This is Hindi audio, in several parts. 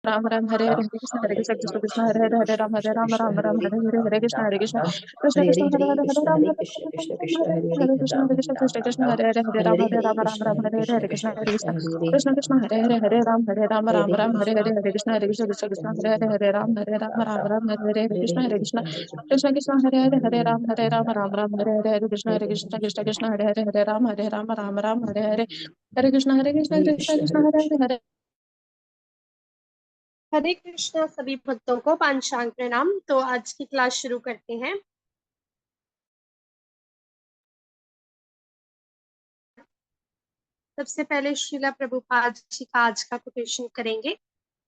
राम राम हरे हरे हरे कृष्ण कृष्ण हरे हरे हरे राम राम राम हरे हरे हरे कृष्ण कृष्ण कृष्ण हरे हरे हरे राम हरे हरे हरे कृष्ण कृष्ण हरे हरे हरे राम राम हरे हरे हरे कृष्ण कृष्ण हरे हरे हरे राम हरे हरे हरे कृष्ण हरे हरे हरे राम हरे हरे कृष्ण हरे हरे हरे राम हरे हरे कृष्ण हरे हरे हरे राम हरे हरे हरे कृष्ण हरे हरे हरे हरे कृष्णा सभी भक्तों को पांचांग प्रणाम। तो आज की क्लास शुरू करते हैं। सबसे पहले श्रीला प्रभुपाद जी का आज का कोटेशन करेंगे।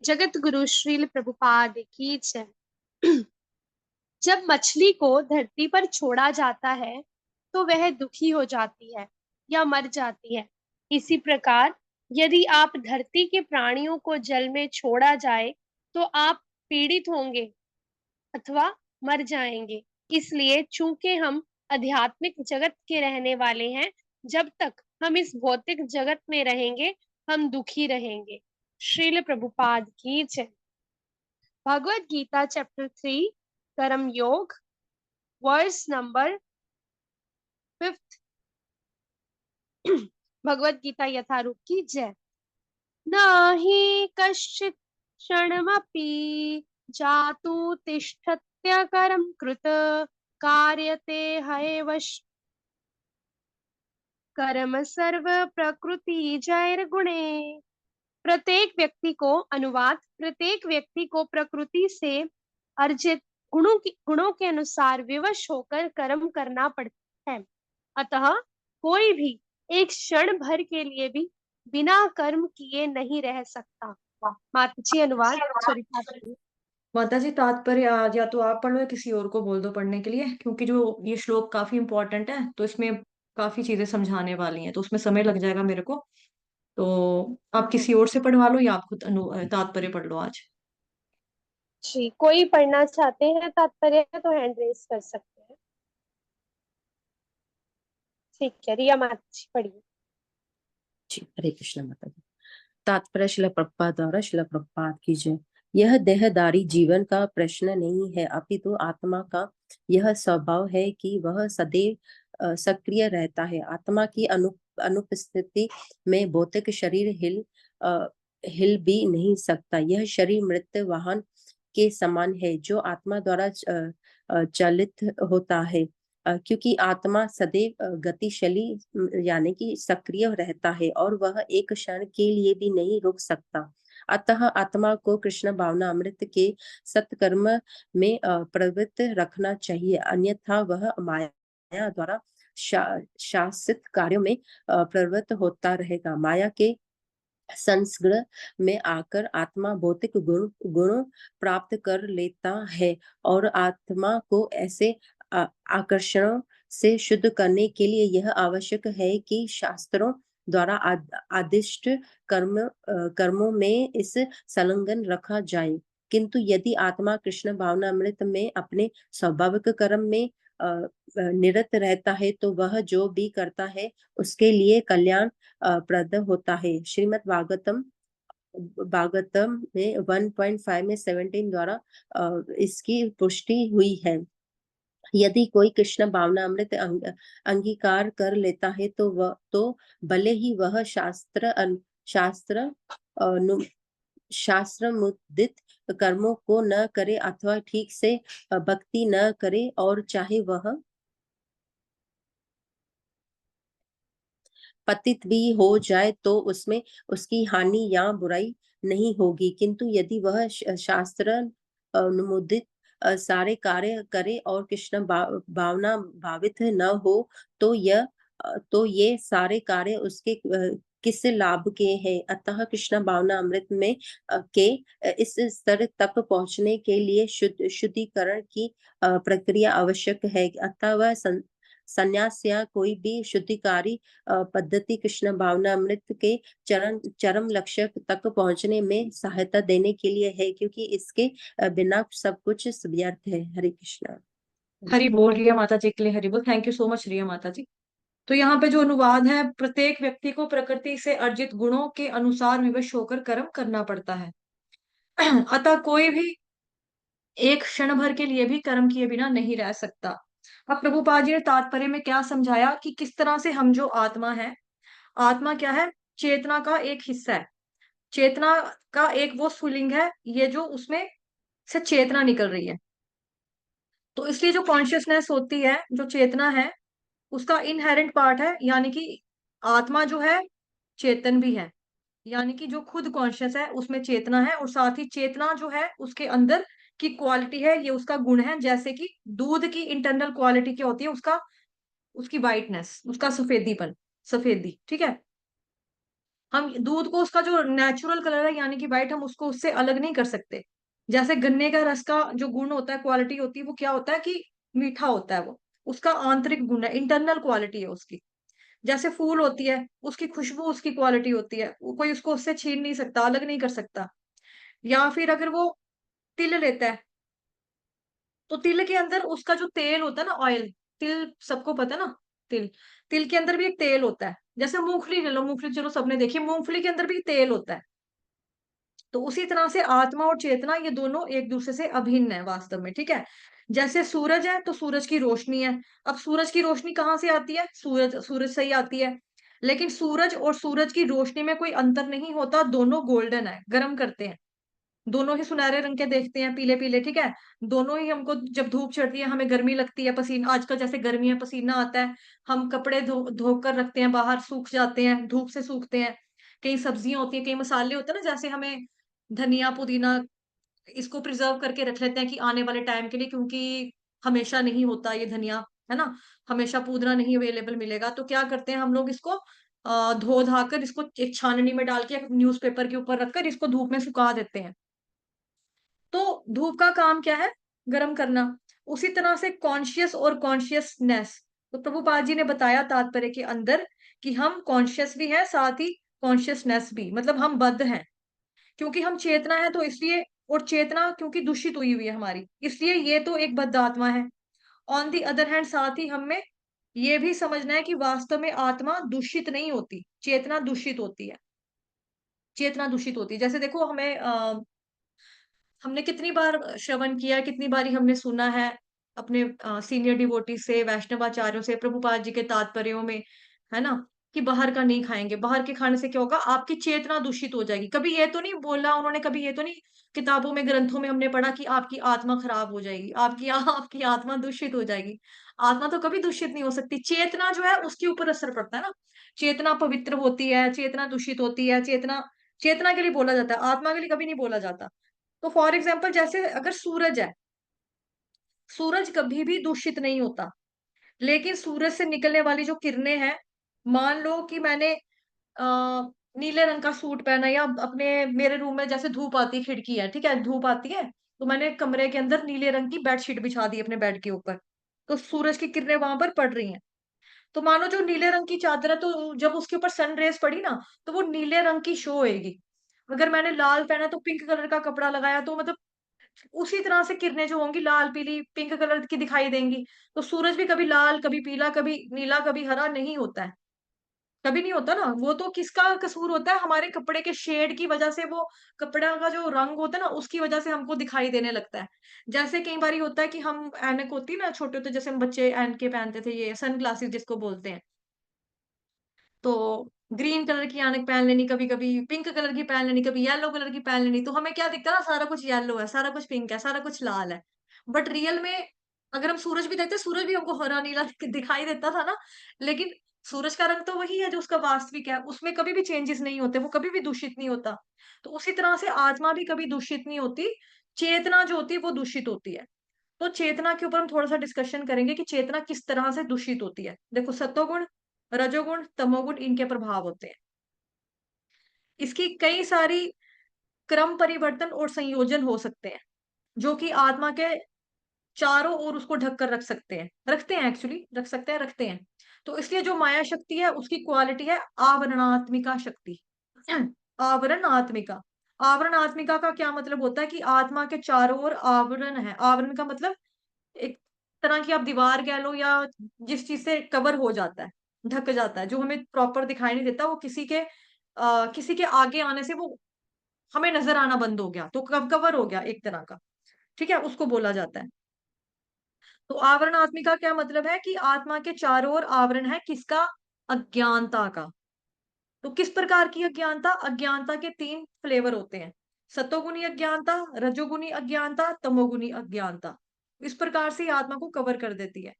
जगत गुरु श्रील प्रभुपाद की जय। जब मछली को धरती पर छोड़ा जाता है तो वह दुखी हो जाती है या मर जाती है। इसी प्रकार यदि आप धरती के प्राणियों को जल में छोड़ा जाए तो आप पीड़ित होंगे अथवा मर जाएंगे। इसलिए चूंकि हम आध्यात्मिक जगत के रहने वाले हैं, जब तक हम इस भौतिक जगत में रहेंगे हम दुखी रहेंगे। श्रील प्रभुपाद की जय। भगवत गीता चैप्टर 3 कर्म योग वर्स नंबर 5। भगवत गीता यथारूप की जय। नहि कश्चित् क्षणमपि जातु तिष्ठत्यकरं कृत कार्यते हयवश कर्म सर्व प्रकृति जैर्गुणे। प्रत्येक व्यक्ति को प्रकृति से अर्जित गुणों के अनुसार विवश होकर कर्म करना पड़ता है। अतः कोई भी एक क्षण भर के लिए भी बिना कर्म किए नहीं रह सकता। माताजी अनुवाद सरिता जी। माता जी तात्पर्य आज या तो आप पढ़ लो या किसी और को बोल दो पढ़ने के लिए, क्योंकि जो ये श्लोक काफी इंपॉर्टेंट है तो इसमें काफी चीजें समझाने वाली हैं तो उसमें समय लग जाएगा मेरे को। तो आप किसी और से पढ़वा लो या आप खुद तात्पर्य पढ़ लो आज। जी, कोई पढ़ना चाहते हैं तात्पर्य तो हैंड रेस कर सकते हैं। ठीक है, रिया माताजी पढ़िए। जी हरे कृष्ण माता जी। तात्पर्य शिला प्रभुपाद द्वारा शिला प्रभुपाद की जय। यह देहदारी जीवन का प्रश्न नहीं है, अपितु आत्मा का यह स्वभाव है कि वह सदैव सक्रिय रहता है। आत्मा की अनुपस्थिति में भौतिक शरीर हिल भी नहीं सकता। यह शरीर मृत वाहन के समान है जो आत्मा द्वारा चालित होता है, क्योंकि आत्मा सदैव गतिशीली यानी कि सक्रिय रहता है और वह एक क्षण के लिए भी नहीं रुक सकता। अतः आत्मा को कृष्ण भावना अमृत के सत्कर्म में प्रवृत्त रखना चाहिए, अन्यथा वह माया द्वारा शासित कार्यों में प्रवृत्त होता रहेगा। माया के संसर्ग में आकर आत्मा भौतिक गुणों प्राप्त कर लेता है और आत्मा को ऐसे आकर्षणों से शुद्ध करने के लिए यह आवश्यक है कि शास्त्रों द्वारा आदिष्ट कर्मों में इस संलग्न रखा जाए। किंतु यदि आत्मा कृष्ण भावना अमृत में अपने स्वाभाविक कर्म में निरत रहता है तो वह जो भी करता है उसके लिए कल्याण प्रद होता है। श्रीमद् भागवतम में 1.5 में 17 द्वारा इसकी पुष्टि हुई है। यदि कोई कृष्ण भावना अमृत अंगीकार कर लेता है तो भले ही वह शास्त्र मुद्दित कर्मों को न करे अथवा ठीक से भक्ति न करे, और चाहे वह पतित भी हो जाए तो उसमें उसकी हानि या बुराई नहीं होगी। किंतु यदि वह शास्त्र अनुमोदित सारे कार्य करे और कृष्ण भावना भावित न हो तो ये सारे कार्य उसके किस लाभ के हैं। अतः कृष्ण भावना अमृत में के इस स्तर तक पहुंचने के लिए शुद्धिकरण की प्रक्रिया आवश्यक है। अतः वह संन्यास या कोई भी शुद्धिकारी पद्धति कृष्ण भावना अमृत के चरम लक्ष्य तक पहुंचने में सहायता देने के लिए है, क्योंकि इसके बिना सब कुछ व्यर्थ है। हरे कृष्णा। हरि बोल रिया माता जी के लिए हरि बोल। थैंक यू सो मच रिया माता जी। तो यहाँ पे जो अनुवाद है, प्रत्येक व्यक्ति को प्रकृति से अर्जित गुणों के अनुसार विवश होकर कर्म करना पड़ता है। अतः कोई भी एक क्षण भर के लिए भी कर्म किए बिना नहीं रह सकता। अब प्रभुपाद जी ने तात्पर्य में क्या समझाया कि किस तरह से हम जो आत्मा है, आत्मा क्या है, चेतना का एक हिस्सा है, चेतना का एक वो स्फुलिंग है, ये जो उसमें से चेतना निकल रही है। तो इसलिए जो कॉन्शियसनेस होती है, जो चेतना है, उसका इनहेरेंट पार्ट है, यानी कि आत्मा जो है चेतन भी है, यानी कि जो खुद कॉन्शियस है उसमें चेतना है, और साथ ही चेतना जो है उसके अंदर की क्वालिटी है, ये उसका गुण है। जैसे कि दूध की इंटरनल क्वालिटी क्या होती है, उसका, उसकी वाइटनेस, उसका सफेदीपन, सफेदी, ठीक है। हम दूध को उसका जो नेचुरल कलर है यानी कि व्हाइट, हम उसको उससे अलग नहीं कर सकते। जैसे गन्ने का रस का जो गुण होता है, क्वालिटी होती है, वो क्या होता है कि मीठा होता है, वो उसका आंतरिक गुण है, इंटरनल क्वालिटी है उसकी। जैसे फूल होती है, उसकी खुशबू उसकी क्वालिटी होती है, वो कोई उसको उससे छीन नहीं सकता, अलग नहीं कर सकता। या फिर अगर वो तिल लेता है, तो तिल के अंदर उसका जो तेल होता है ना, ऑयल, तिल सबको पता है ना, तिल, तिल के अंदर भी एक तेल होता है। जैसे मूंगफली ले लो, मूंगफली चलो सबने देखी, मूंगफली के अंदर भी तेल होता है। तो उसी तरह से आत्मा और चेतना, ये दोनों एक दूसरे से अभिन्न है वास्तव में, ठीक है। जैसे सूरज है तो सूरज की रोशनी है। अब सूरज की रोशनी कहाँ से आती है, सूरज, सूरज से ही आती है। लेकिन सूरज और सूरज की रोशनी में कोई अंतर नहीं होता, दोनों गोल्डन है, गर्म करते हैं, दोनों ही सुनहरे रंग के देखते हैं, पीले पीले, ठीक है। दोनों ही हमको, जब धूप चढ़ती है हमें गर्मी लगती है, पसीना, आजकल जैसे गर्मी है पसीना आता है, हम कपड़े धो कर रखते हैं बाहर, सूख जाते हैं, धूप से सूखते हैं। कई सब्जियां होती है, कई मसाले होते हैं ना, जैसे हमें धनिया पुदीना, इसको प्रिजर्व करके रख लेते हैं कि आने वाले टाइम के लिए, क्योंकि हमेशा नहीं होता ये धनिया, है ना, हमेशा पुदीना नहीं अवेलेबल मिलेगा। तो क्या करते हैं हम लोग, इसको धो धा कर, इसको एक छाननी में डाल के न्यूज़पेपर के ऊपर रखकर इसको धूप में सुखा देते हैं। तो धूप का काम क्या है, गर्म करना। उसी तरह से कॉन्शियस और कॉन्शियसनेस, तो प्रभुपाद जी ने बताया तात्पर्य के अंदर कि हम कॉन्शियस भी हैं, साथ ही कॉन्शियसनेस भी, मतलब हम बद्ध हैं, क्योंकि हम चेतना है तो इसलिए, और चेतना क्योंकि दूषित हुई हुई है हमारी, इसलिए ये तो एक बद्ध आत्मा है। ऑन दी अदर हैंड, साथ ही हमें ये भी समझना है कि वास्तव में आत्मा दूषित नहीं होती, चेतना दूषित होती है, चेतना दूषित होती है। जैसे देखो, हमें हमने कितनी बार श्रवण किया है, कितनी बारी हमने सुना है अपने सीनियर डिवोटी से, वैष्णवाचार्यों से, प्रभुपाद जी के तात्पर्यों में, है ना, कि बाहर का नहीं खाएंगे, बाहर के खाने से क्या होगा, आपकी चेतना दूषित हो जाएगी। कभी ये तो नहीं बोला उन्होंने, कभी ये तो नहीं किताबों में, ग्रंथों में हमने पढ़ा कि आपकी आत्मा खराब हो जाएगी, आपकी आपकी आत्मा दूषित हो जाएगी। आत्मा तो कभी दूषित नहीं हो सकती, चेतना जो है उसके ऊपर असर पड़ता है ना। चेतना पवित्र होती है, चेतना दूषित होती है, चेतना, चेतना के लिए बोला जाता है, आत्मा के लिए कभी नहीं बोला जाता। तो फॉर एग्जाम्पल, जैसे अगर सूरज है, सूरज कभी भी दूषित नहीं होता, लेकिन सूरज से निकलने वाली जो किरणें हैं, मान लो कि मैंने नीले रंग का सूट पहना, या अपने, मेरे रूम में जैसे धूप आती है, खिड़की है, ठीक है, धूप आती है, तो मैंने कमरे के अंदर नीले रंग की बेडशीट बिछा दी अपने बेड के ऊपर, तो सूरज की किरणें वहां पर पड़ रही हैं। तो मानो जो नीले रंग की चादर है, तो जब उसके ऊपर सन रेज पड़ी ना, तो वो नीले रंग की शो होएगी। अगर मैंने लाल पहना तो पिंक कलर का कपड़ा लगाया, तो मतलब उसी तरह से किरणें जो होंगी लाल पीली पिंक कलर की दिखाई देंगी। तो सूरज भी कभी लाल, कभी पीला, कभी नीला, कभी हरा नहीं होता है, कभी नहीं होता ना। वो तो किसका कसूर होता है, हमारे कपड़े के शेड की वजह से, वो कपड़ा का जो रंग होता है ना, उसकी वजह से हमको दिखाई देने लगता है। जैसे कई बार होता है कि हम, ऐनक होती है ना छोटे होते, जैसे हम बच्चे ऐनके पहनते थे, ये सन ग्लासेस जिसको बोलते हैं, तो ग्रीन कलर की ऐनक पहन लेनी, कभी कभी पिंक कलर की पहन लेनी, कभी येलो कलर की पहन लेनी, तो हमें क्या दिखता है ना, सारा कुछ येलो है, सारा कुछ पिंक है, सारा कुछ लाल है। बट रियल में अगर हम सूरज भी देखते, सूरज भी हमको हरा नीला दिखाई देता था ना, लेकिन सूरज का रंग तो वही है जो उसका वास्तविक है, उसमें कभी भी चेंजेस नहीं होते, वो कभी भी दूषित नहीं होता। तो उसी तरह से आत्मा भी कभी दूषित नहीं होती, चेतना जो होती है वो दूषित होती है। तो चेतना के ऊपर हम थोड़ा सा डिस्कशन करेंगे कि चेतना किस तरह से दूषित होती है। देखो, सत्वगुण, रजोगुण, तमोगुण, इनके प्रभाव होते हैं। इसकी कई सारी क्रम परिवर्तन और संयोजन हो सकते हैं, जो कि आत्मा के चारों ओर उसको ढक कर रख सकते हैं, रखते हैं, एक्चुअली रख सकते हैं, रखते हैं। तो इसलिए जो माया शक्ति है उसकी क्वालिटी है आवरणात्मिका शक्ति। आवरणात्मिका, आवरणात्मिका का क्या मतलब होता है कि आत्मा के चारों ओर आवरण है। आवरण का मतलब एक तरह की आप दीवार कह लो, या जिस चीज से कवर हो जाता है, ढक जाता है, जो हमें प्रॉपर दिखाई नहीं देता, वो किसी के आगे आने से वो हमें नजर आना बंद हो गया, तो कवर हो गया एक तरह का, ठीक है, उसको बोला जाता है। तो आवरण आत्मिका क्या मतलब है कि आत्मा के चारों ओर आवरण है, किसका? अज्ञानता का। तो किस प्रकार की अज्ञानता? अज्ञानता के 3 फ्लेवर होते हैं, सतोगुनी अज्ञानता, रजोगुनी अज्ञानता, तमोगुनी अज्ञानता। इस प्रकार से ये आत्मा को कवर कर देती है।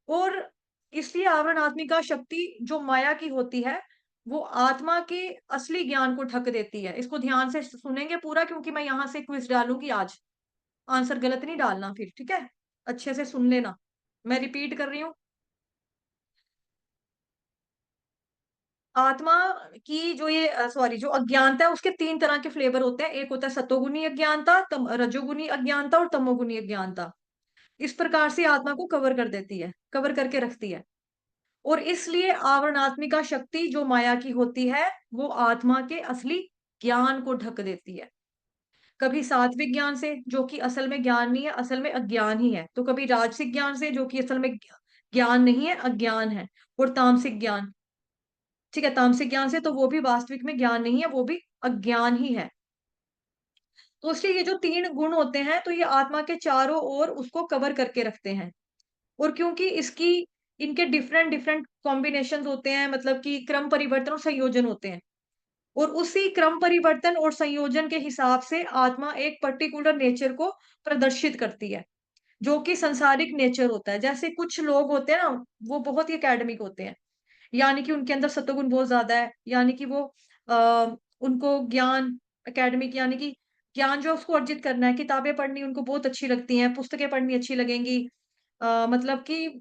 और इसलिए आवरण आत्मिका शक्ति जो माया की होती है, वो आत्मा के असली ज्ञान को ढक देती है। इसको ध्यान से सुनेंगे पूरा, क्योंकि मैं यहाँ से क्विज डालूंगी आज, आंसर गलत नहीं डालना फिर, ठीक है? अच्छे से सुन लेना, मैं रिपीट कर रही हूँ। आत्मा की जो ये सॉरी जो अज्ञानता है, उसके 3 तरह के फ्लेवर होते हैं। एक होता है सतोगुनी अज्ञानता, रजोगुनी अज्ञानता और तमोगुनी अज्ञानता। इस प्रकार से आत्मा को कवर कर देती है, कवर करके रखती है। और इसलिए आवरणात्मिका शक्ति जो माया की होती है, वो आत्मा के असली ज्ञान को ढक देती है। कभी सात्विक ज्ञान से, जो कि असल में ज्ञान नहीं है, असल में अज्ञान ही है। तो कभी राजसिक ज्ञान से, जो कि असल में ज्ञान नहीं है, अज्ञान है। और तामसिक ज्ञान, ठीक है, तामसिक ज्ञान से, तो वो भी वास्तविक में ज्ञान नहीं है, वो भी अज्ञान ही है। तो इसलिए ये जो 3 गुण होते हैं, तो ये आत्मा के चारों ओर उसको कवर करके रखते हैं। और क्योंकि इसकी इनके डिफरेंट डिफरेंट कॉम्बिनेशन होते हैं, मतलब कि क्रम परिवर्तन और संयोजन होते हैं, और उसी क्रम परिवर्तन और संयोजन के हिसाब से आत्मा एक पर्टिकुलर नेचर को प्रदर्शित करती है, जो कि संसारिक नेचर होता है। जैसे कुछ लोग होते हैं ना, वो बहुत ही एकेडमिक होते हैं, यानी कि उनके अंदर सत्वगुण बहुत ज्यादा है, यानी कि वो उनको ज्ञान, एकेडमिक यानी कि ज्ञान जो उसको अर्जित करना है, किताबें पढ़नी उनको बहुत अच्छी लगती हैं, पुस्तकें पढ़नी अच्छी लगेंगी, मतलब कि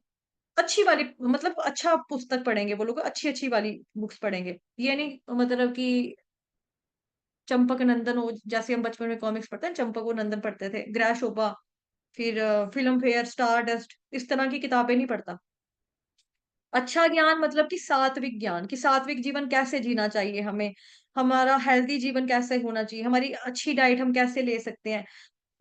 अच्छी वाली, मतलब अच्छा पुस्तक पढ़ेंगे वो लोग, अच्छी अच्छी वाली बुक्स पढ़ेंगे। ये नहीं मतलब कि चंपक नंदन हो, जैसे हम बचपन में कॉमिक्स पढ़ते हैं, चंपक और नंदन पढ़ते थे, ग्रह शोभा, फिर फिल्म फेयर, स्टार डस्ट, इस तरह की किताबें नहीं पढ़ता। अच्छा ज्ञान मतलब कि सात्विक ज्ञान, कि सात्विक जीवन कैसे जीना चाहिए हमें, हमारा हेल्दी जीवन कैसे होना चाहिए, हमारी अच्छी डाइट हम कैसे ले सकते हैं,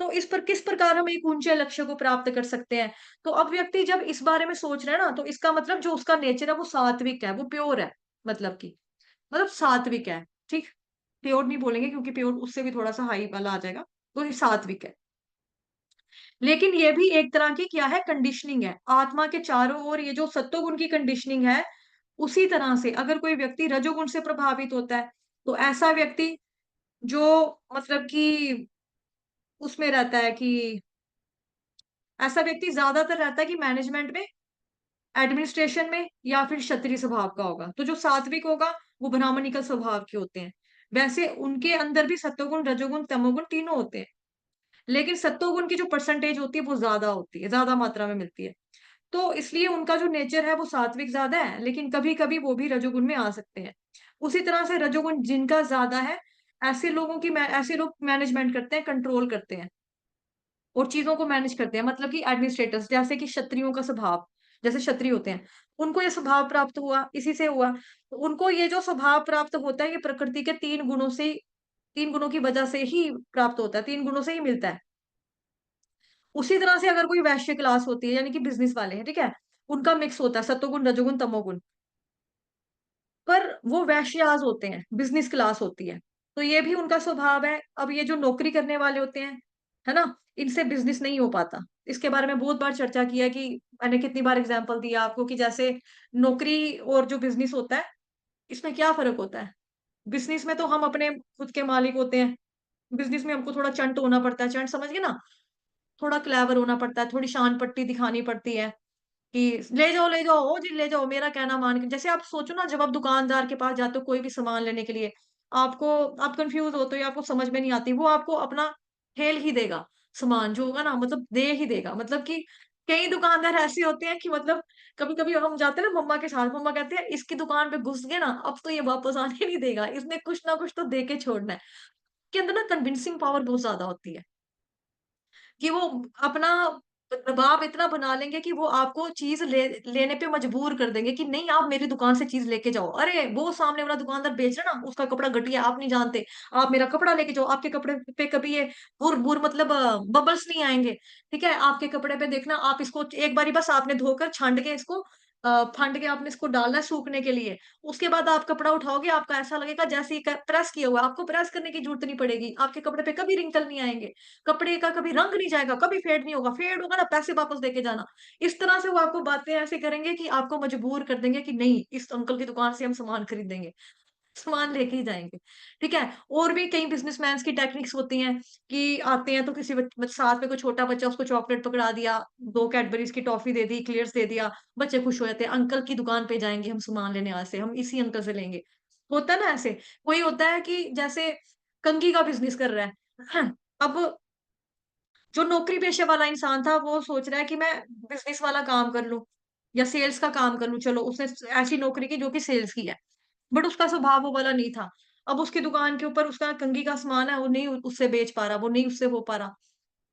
तो इस पर किस प्रकार हम एक ऊंचे लक्ष्य को प्राप्त कर सकते हैं। तो अब व्यक्ति जब इस बारे में सोच रहा है ना, तो इसका मतलब जो उसका नेचर है वो सात्विक है, वो प्योर है, मतलब कि मतलब सात्विक है, ठीक। प्योर नहीं बोलेंगे, क्योंकि प्योर उससे भी थोड़ा सा हाई वाला आ जाएगा, तो ये सात्विक है। लेकिन ये भी एक तरह की क्या है, कंडीशनिंग है। आत्मा के चारों ओर ये जो सत्वगुण की कंडीशनिंग है, उसी तरह से अगर कोई व्यक्ति रजोगुण से प्रभावित होता है, तो ऐसा व्यक्ति जो मतलब कि उसमें रहता है कि ऐसा व्यक्ति ज्यादातर रहता है कि मैनेजमेंट में, एडमिनिस्ट्रेशन में, या फिर क्षत्रिय स्वभाव का होगा। तो जो सात्विक होगा वो ब्राह्मणिकल स्वभाव के होते हैं। वैसे उनके अंदर भी सत्वगुण, रजोगुण, तमोगुण तीनों होते हैं, लेकिन सत्वगुण की जो परसेंटेज होती है वो ज्यादा होती है, ज्यादा मात्रा में मिलती है। तो इसलिए उनका जो नेचर है वो सात्विक ज्यादा है, लेकिन कभी कभी वो भी रजोगुण में आ सकते हैं। उसी तरह से रजोगुण जिनका ज्यादा है, ऐसे लोगों की ऐसे लोग मैनेजमेंट करते हैं, कंट्रोल करते हैं और चीजों को मैनेज करते हैं, मतलब कि एडमिनिस्ट्रेटर्स, जैसे कि क्षत्रियों का स्वभाव, जैसे क्षत्रिय होते हैं, उनको ये स्वभाव प्राप्त हुआ, इसी से हुआ। तो उनको ये जो स्वभाव प्राप्त होता है, ये प्रकृति के 3 गुणों से, 3 गुणों की वजह से ही प्राप्त होता है, 3 गुणों से ही मिलता है। उसी तरह से अगर कोई वैश्य क्लास होती है, यानी कि बिजनेस वाले हैं, ठीक है, उनका मिक्स होता है सत्वगुण, रजोगुण, तमोगुण, पर वो वैश्याज होते हैं, बिजनेस क्लास होती है, तो ये भी उनका स्वभाव है। अब ये जो नौकरी करने वाले होते हैं, है ना, इनसे बिजनेस नहीं हो पाता। इसके बारे में बहुत बार चर्चा की है, कि मैंने कितनी बार एग्जांपल दिया आपको, कि जैसे नौकरी और जो बिजनेस होता है, इसमें क्या फर्क होता है। बिजनेस में तो हम अपने खुद के मालिक होते हैं, बिजनेस में हमको थोड़ा चंट होना पड़ता है, चंट समझ गए ना, थोड़ा क्लेवर होना पड़ता है, थोड़ी शान पट्टी दिखानी पड़ती है, कि ले जाओ ओ जी, ले जाओ, मेरा कहना मान के। जैसे आप सोचो ना, जब आप दुकानदार के पास जाते हो कोई भी सामान लेने के लिए, आपको, आप कंफ्यूज होते हो या आपको समझ में नहीं आती, वो आपको अपना ठेल ही देगा, सामान जो होगा ना, मतलब दे ही देगा। मतलब कि कई दुकानदार ऐसे होते हैं कि मतलब कभी कभी हम जाते हैं ना मम्मा के साथ, मम्मा कहते हैं इसकी दुकान पे घुस गए ना, अब तो ये वापस आने नहीं देगा, इसने कुछ ना कुछ तो दे के छोड़ना है। के अंदर ना कन्विंसिंग पावर बहुत ज्यादा होती है, कि वो अपना दबाव इतना बना लेंगे कि वो आपको चीज लेने पे मजबूर कर देंगे, कि नहीं आप मेरी दुकान से चीज लेके जाओ। अरे वो सामने वाला दुकानदार बेच रहा ना, उसका कपड़ा घटिया, आप नहीं जानते, आप मेरा कपड़ा लेके जाओ, आपके कपड़े पे कभी ये बुर बुर मतलब बबल्स नहीं आएंगे, ठीक है, आपके कपड़े पे देखना, आप इसको एक बारी बस आपने धोकर छांट के इसको फंड के आपने इसको डालना है सूखने के लिए। उसके बाद आप कपड़ा उठाओगे, आपका ऐसा लगेगा जैसे ये प्रेस किया हुआ है। आपको प्रेस करने की जरूरत नहीं पड़ेगी, आपके कपड़े पे कभी रिंकल नहीं आएंगे, कपड़े का कभी रंग नहीं जाएगा, कभी फेड नहीं होगा। फेड होगा ना, पैसे वापस देके जाना। इस तरह से वो आपको बातें ऐसे करेंगे कि आपको मजबूर कर देंगे कि नहीं, इस अंकल की दुकान से हम सामान खरीदेंगे, सामान लेके ही जाएंगे। ठीक है। और भी कई बिजनेसमैन की टेक्निक्स होती हैं कि आते हैं तो किसी साथ में कोई छोटा बच्चा, उसको चॉकलेट पकड़ा दिया, 2 कैडबरीज की टॉफी दे दी, क्लियर्स दे दिया, बच्चे खुश हो जाते हैं। अंकल की दुकान पे जाएंगे हम सामान लेने, आज से हम इसी अंकल से लेंगे। होता है ना ऐसे। कोई होता है कि जैसे कंघी का बिजनेस कर रहा है अब जो नौकरी पेशे वाला इंसान था वो सोच रहा है कि मैं बिजनेस वाला काम कर लूं या सेल्स का काम कर लूं। चलो, उसने ऐसी नौकरी की जो कि सेल्स की है, बट उसका स्वभाव वो वाला नहीं था। अब उसकी दुकान के ऊपर उसका कंघी का सामान है, वो नहीं उससे बेच पा रहा, वो नहीं उससे हो पा रहा।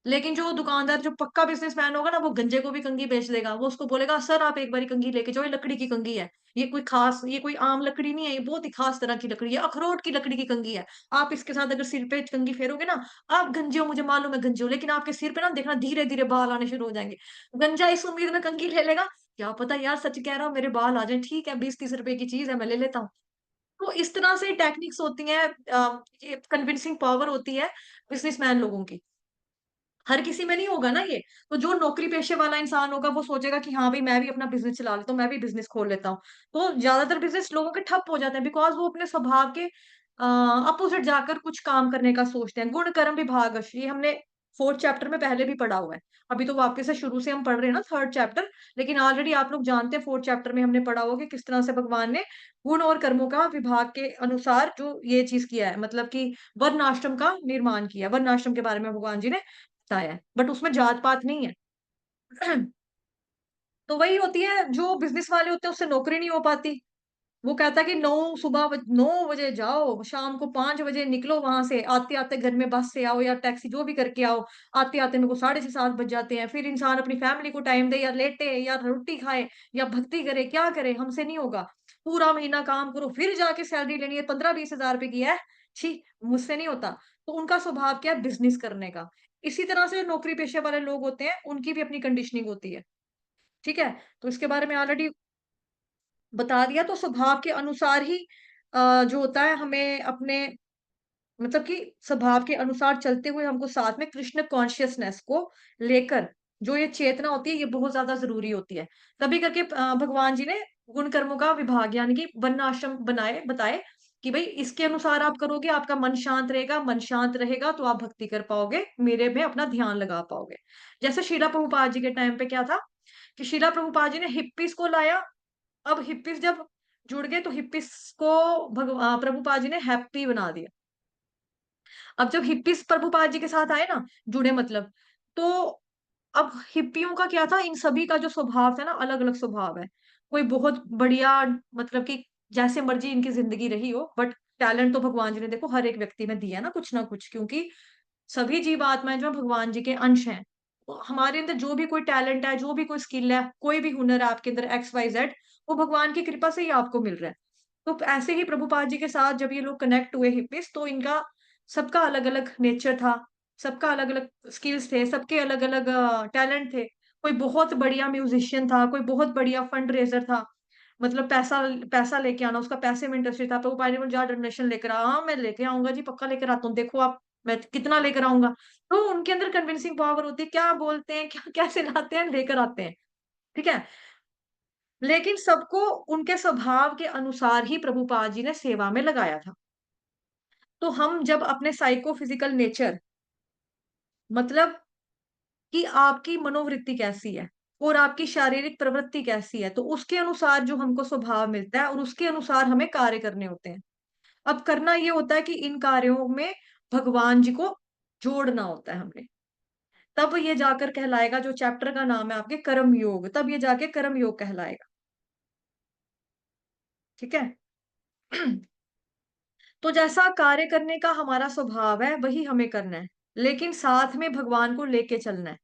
लेकिन जो दुकानदार, जो पक्का बिजनेसमैन होगा ना, वो गंजे को भी कंघी बेच देगा। वो उसको बोलेगा, सर आप एक बारी कंघी लेके जाओ, ये लकड़ी की कंघी है, ये कोई खास, ये कोई आम लकड़ी नहीं है, ये बहुत ही खास तरह की लकड़ी है, अखरोट की लकड़ी की कंघी है। आप इसके साथ अगर सिर पे कंघी फेरोगे ना, आप गंजे हो, मुझे मालूम है गंजे हो, लेकिन आपके सिर पे ना देखना धीरे धीरे बाल आने शुरू हो जाएंगे। गंजा इस उम्मीद में कंघी ले लेगा, क्या पता यार सच कह रहा हूँ, मेरे बाल आ जाए, ठीक है 20-30 रुपए की चीज है, मैं ले लेता हूँ। तो इस तरह से टेक्निक्स होती हैं, ये कन्विंसिंग पावर होती है बिजनेसमैन लोगों की। हर किसी में नहीं होगा ना ये। तो जो नौकरी पेशे वाला इंसान होगा वो सोचेगा कि हाँ भाई, मैं भी अपना बिजनेस चला लेता हूँ, मैं भी बिजनेस खोल लेता हूँ। तो ज्यादातर बिजनेस लोगों के ठप हो जाते हैं, बिकॉज वो अपने स्वभाव के अपोजिट जाकर कुछ काम करने का सोचते हैं। गुण कर्म विभाग, ये हमने 4th चैप्टर में पहले भी पढ़ा हुआ है। अभी तो वापस से शुरू से हम पढ़ रहे हैं ना 3rd चैप्टर, लेकिन ऑलरेडी आप लोग जानते हैं 4th चैप्टर में हमने पढ़ा हुआ कि किस तरह से भगवान ने गुण और कर्मों का विभाग के अनुसार जो ये चीज किया है, मतलब कि वर्ण आश्रम का निर्माण किया। वर्ण आश्रम के बारे में भगवान जी ने बताया है, बट उसमें जात पात नहीं है। तो वही होती है, जो बिजनेस वाले होते हैं उससे नौकरी नहीं हो पाती। वो कहता है कि 9 बजे जाओ, शाम को 5 बजे निकलो वहां से, आते आते घर में बस से आओ या टैक्सी जो भी करके आओ, आते आते मेरे को 6:30-7 बज जाते हैं। फिर इंसान अपनी फैमिली को टाइम दे, या लेटे या रोटी खाए या भक्ति करे, क्या करे, हमसे नहीं होगा। पूरा महीना काम करो, फिर जाके सैलरी लेनी है 15-20 हजार रुपए की है, छी, मुझसे नहीं होता। तो उनका स्वभाव क्या है, बिजनेस करने का। इसी तरह से जो नौकरी पेशे वाले लोग होते हैं उनकी भी अपनी कंडीशनिंग होती है। ठीक है। तो इसके बारे में ऑलरेडी बता दिया। तो स्वभाव के अनुसार ही जो होता है हमें अपने, मतलब कि स्वभाव के अनुसार चलते हुए हमको साथ में कृष्ण कॉन्शियसनेस को लेकर, जो ये चेतना होती है ये बहुत ज्यादा जरूरी होती है। तभी करके भगवान जी ने गुण कर्मों का विभाग यानी कि वर्ण आश्रम बनाए, बताए कि भाई इसके अनुसार आप करोगे, आपका मन शांत रहेगा, मन शांत रहेगा तो आप भक्ति कर पाओगे, मेरे में अपना ध्यान लगा पाओगे। जैसे शीला प्रभुपाद जी के टाइम पे क्या था कि शीला प्रभुपाद जी ने हिप्पीज को लाया। अब हिप्पीज जब जुड़ गए तो हिप्पीज को प्रभुपाद जी ने हैप्पी बना दिया। अब जब हिप्पीज प्रभुपाद जी के साथ आए ना, जुड़े मतलब, तो अब हिप्पियों का क्या था, इन सभी का जो स्वभाव था ना, अलग अलग स्वभाव है। कोई बहुत बढ़िया, मतलब कि जैसे मर्जी इनकी जिंदगी रही हो, बट टैलेंट तो भगवान जी ने देखो हर एक व्यक्ति में दिया ना कुछ, क्योंकि सभी जीव आत्माएं जो भगवान जी के अंश हैं। तो हमारे अंदर जो भी कोई टैलेंट है, जो भी कोई स्किल है, कोई भी हुनर है आपके अंदर XYZ, वो भगवान की कृपा से ही आपको मिल रहा है। तो ऐसे ही प्रभुपाद जी के साथ जब ये लोग कनेक्ट हुए हिप्पीज, तो इनका सबका अलग अलग नेचर था, सबका अलग अलग स्किल्स थे, सबके अलग अलग टैलेंट थे। कोई बहुत बढ़िया म्यूजिशियन था, कोई बहुत बढ़िया फंड रेजर था, मतलब पैसा पैसा लेके आना, उसका पैसे में इंटरेस्ट था। प्रभुपाद जी बोले जा डोनेशन लेकर आ। हाँ मैं लेके आऊंगा जी, पक्का लेकर आता हूँ, देखो आप मैं कितना लेकर आऊंगा। तो उनके अंदर कन्विंसिंग पावर होती है, क्या बोलते हैं, क्या कैसे लाते हैं, लेकर आते हैं। ठीक है। लेकिन सबको उनके स्वभाव के अनुसार ही प्रभुपाद जी ने सेवा में लगाया था। तो हम जब अपने साइकोफिजिकल नेचर, मतलब कि आपकी मनोवृत्ति कैसी है और आपकी शारीरिक प्रवृत्ति कैसी है, तो उसके अनुसार जो हमको स्वभाव मिलता है और उसके अनुसार हमें कार्य करने होते हैं। अब करना ये होता है कि इन कार्यों में भगवान जी को जोड़ना होता है हमने। तब ये जाकर कहलाएगा, जो चैप्टर का नाम है आपके कर्म योग, तब ये जाके कर्म योग कहलाएगा। ठीक है। तो जैसा कार्य करने का हमारा स्वभाव है वही हमें करना है, लेकिन साथ में भगवान को लेके चलना है।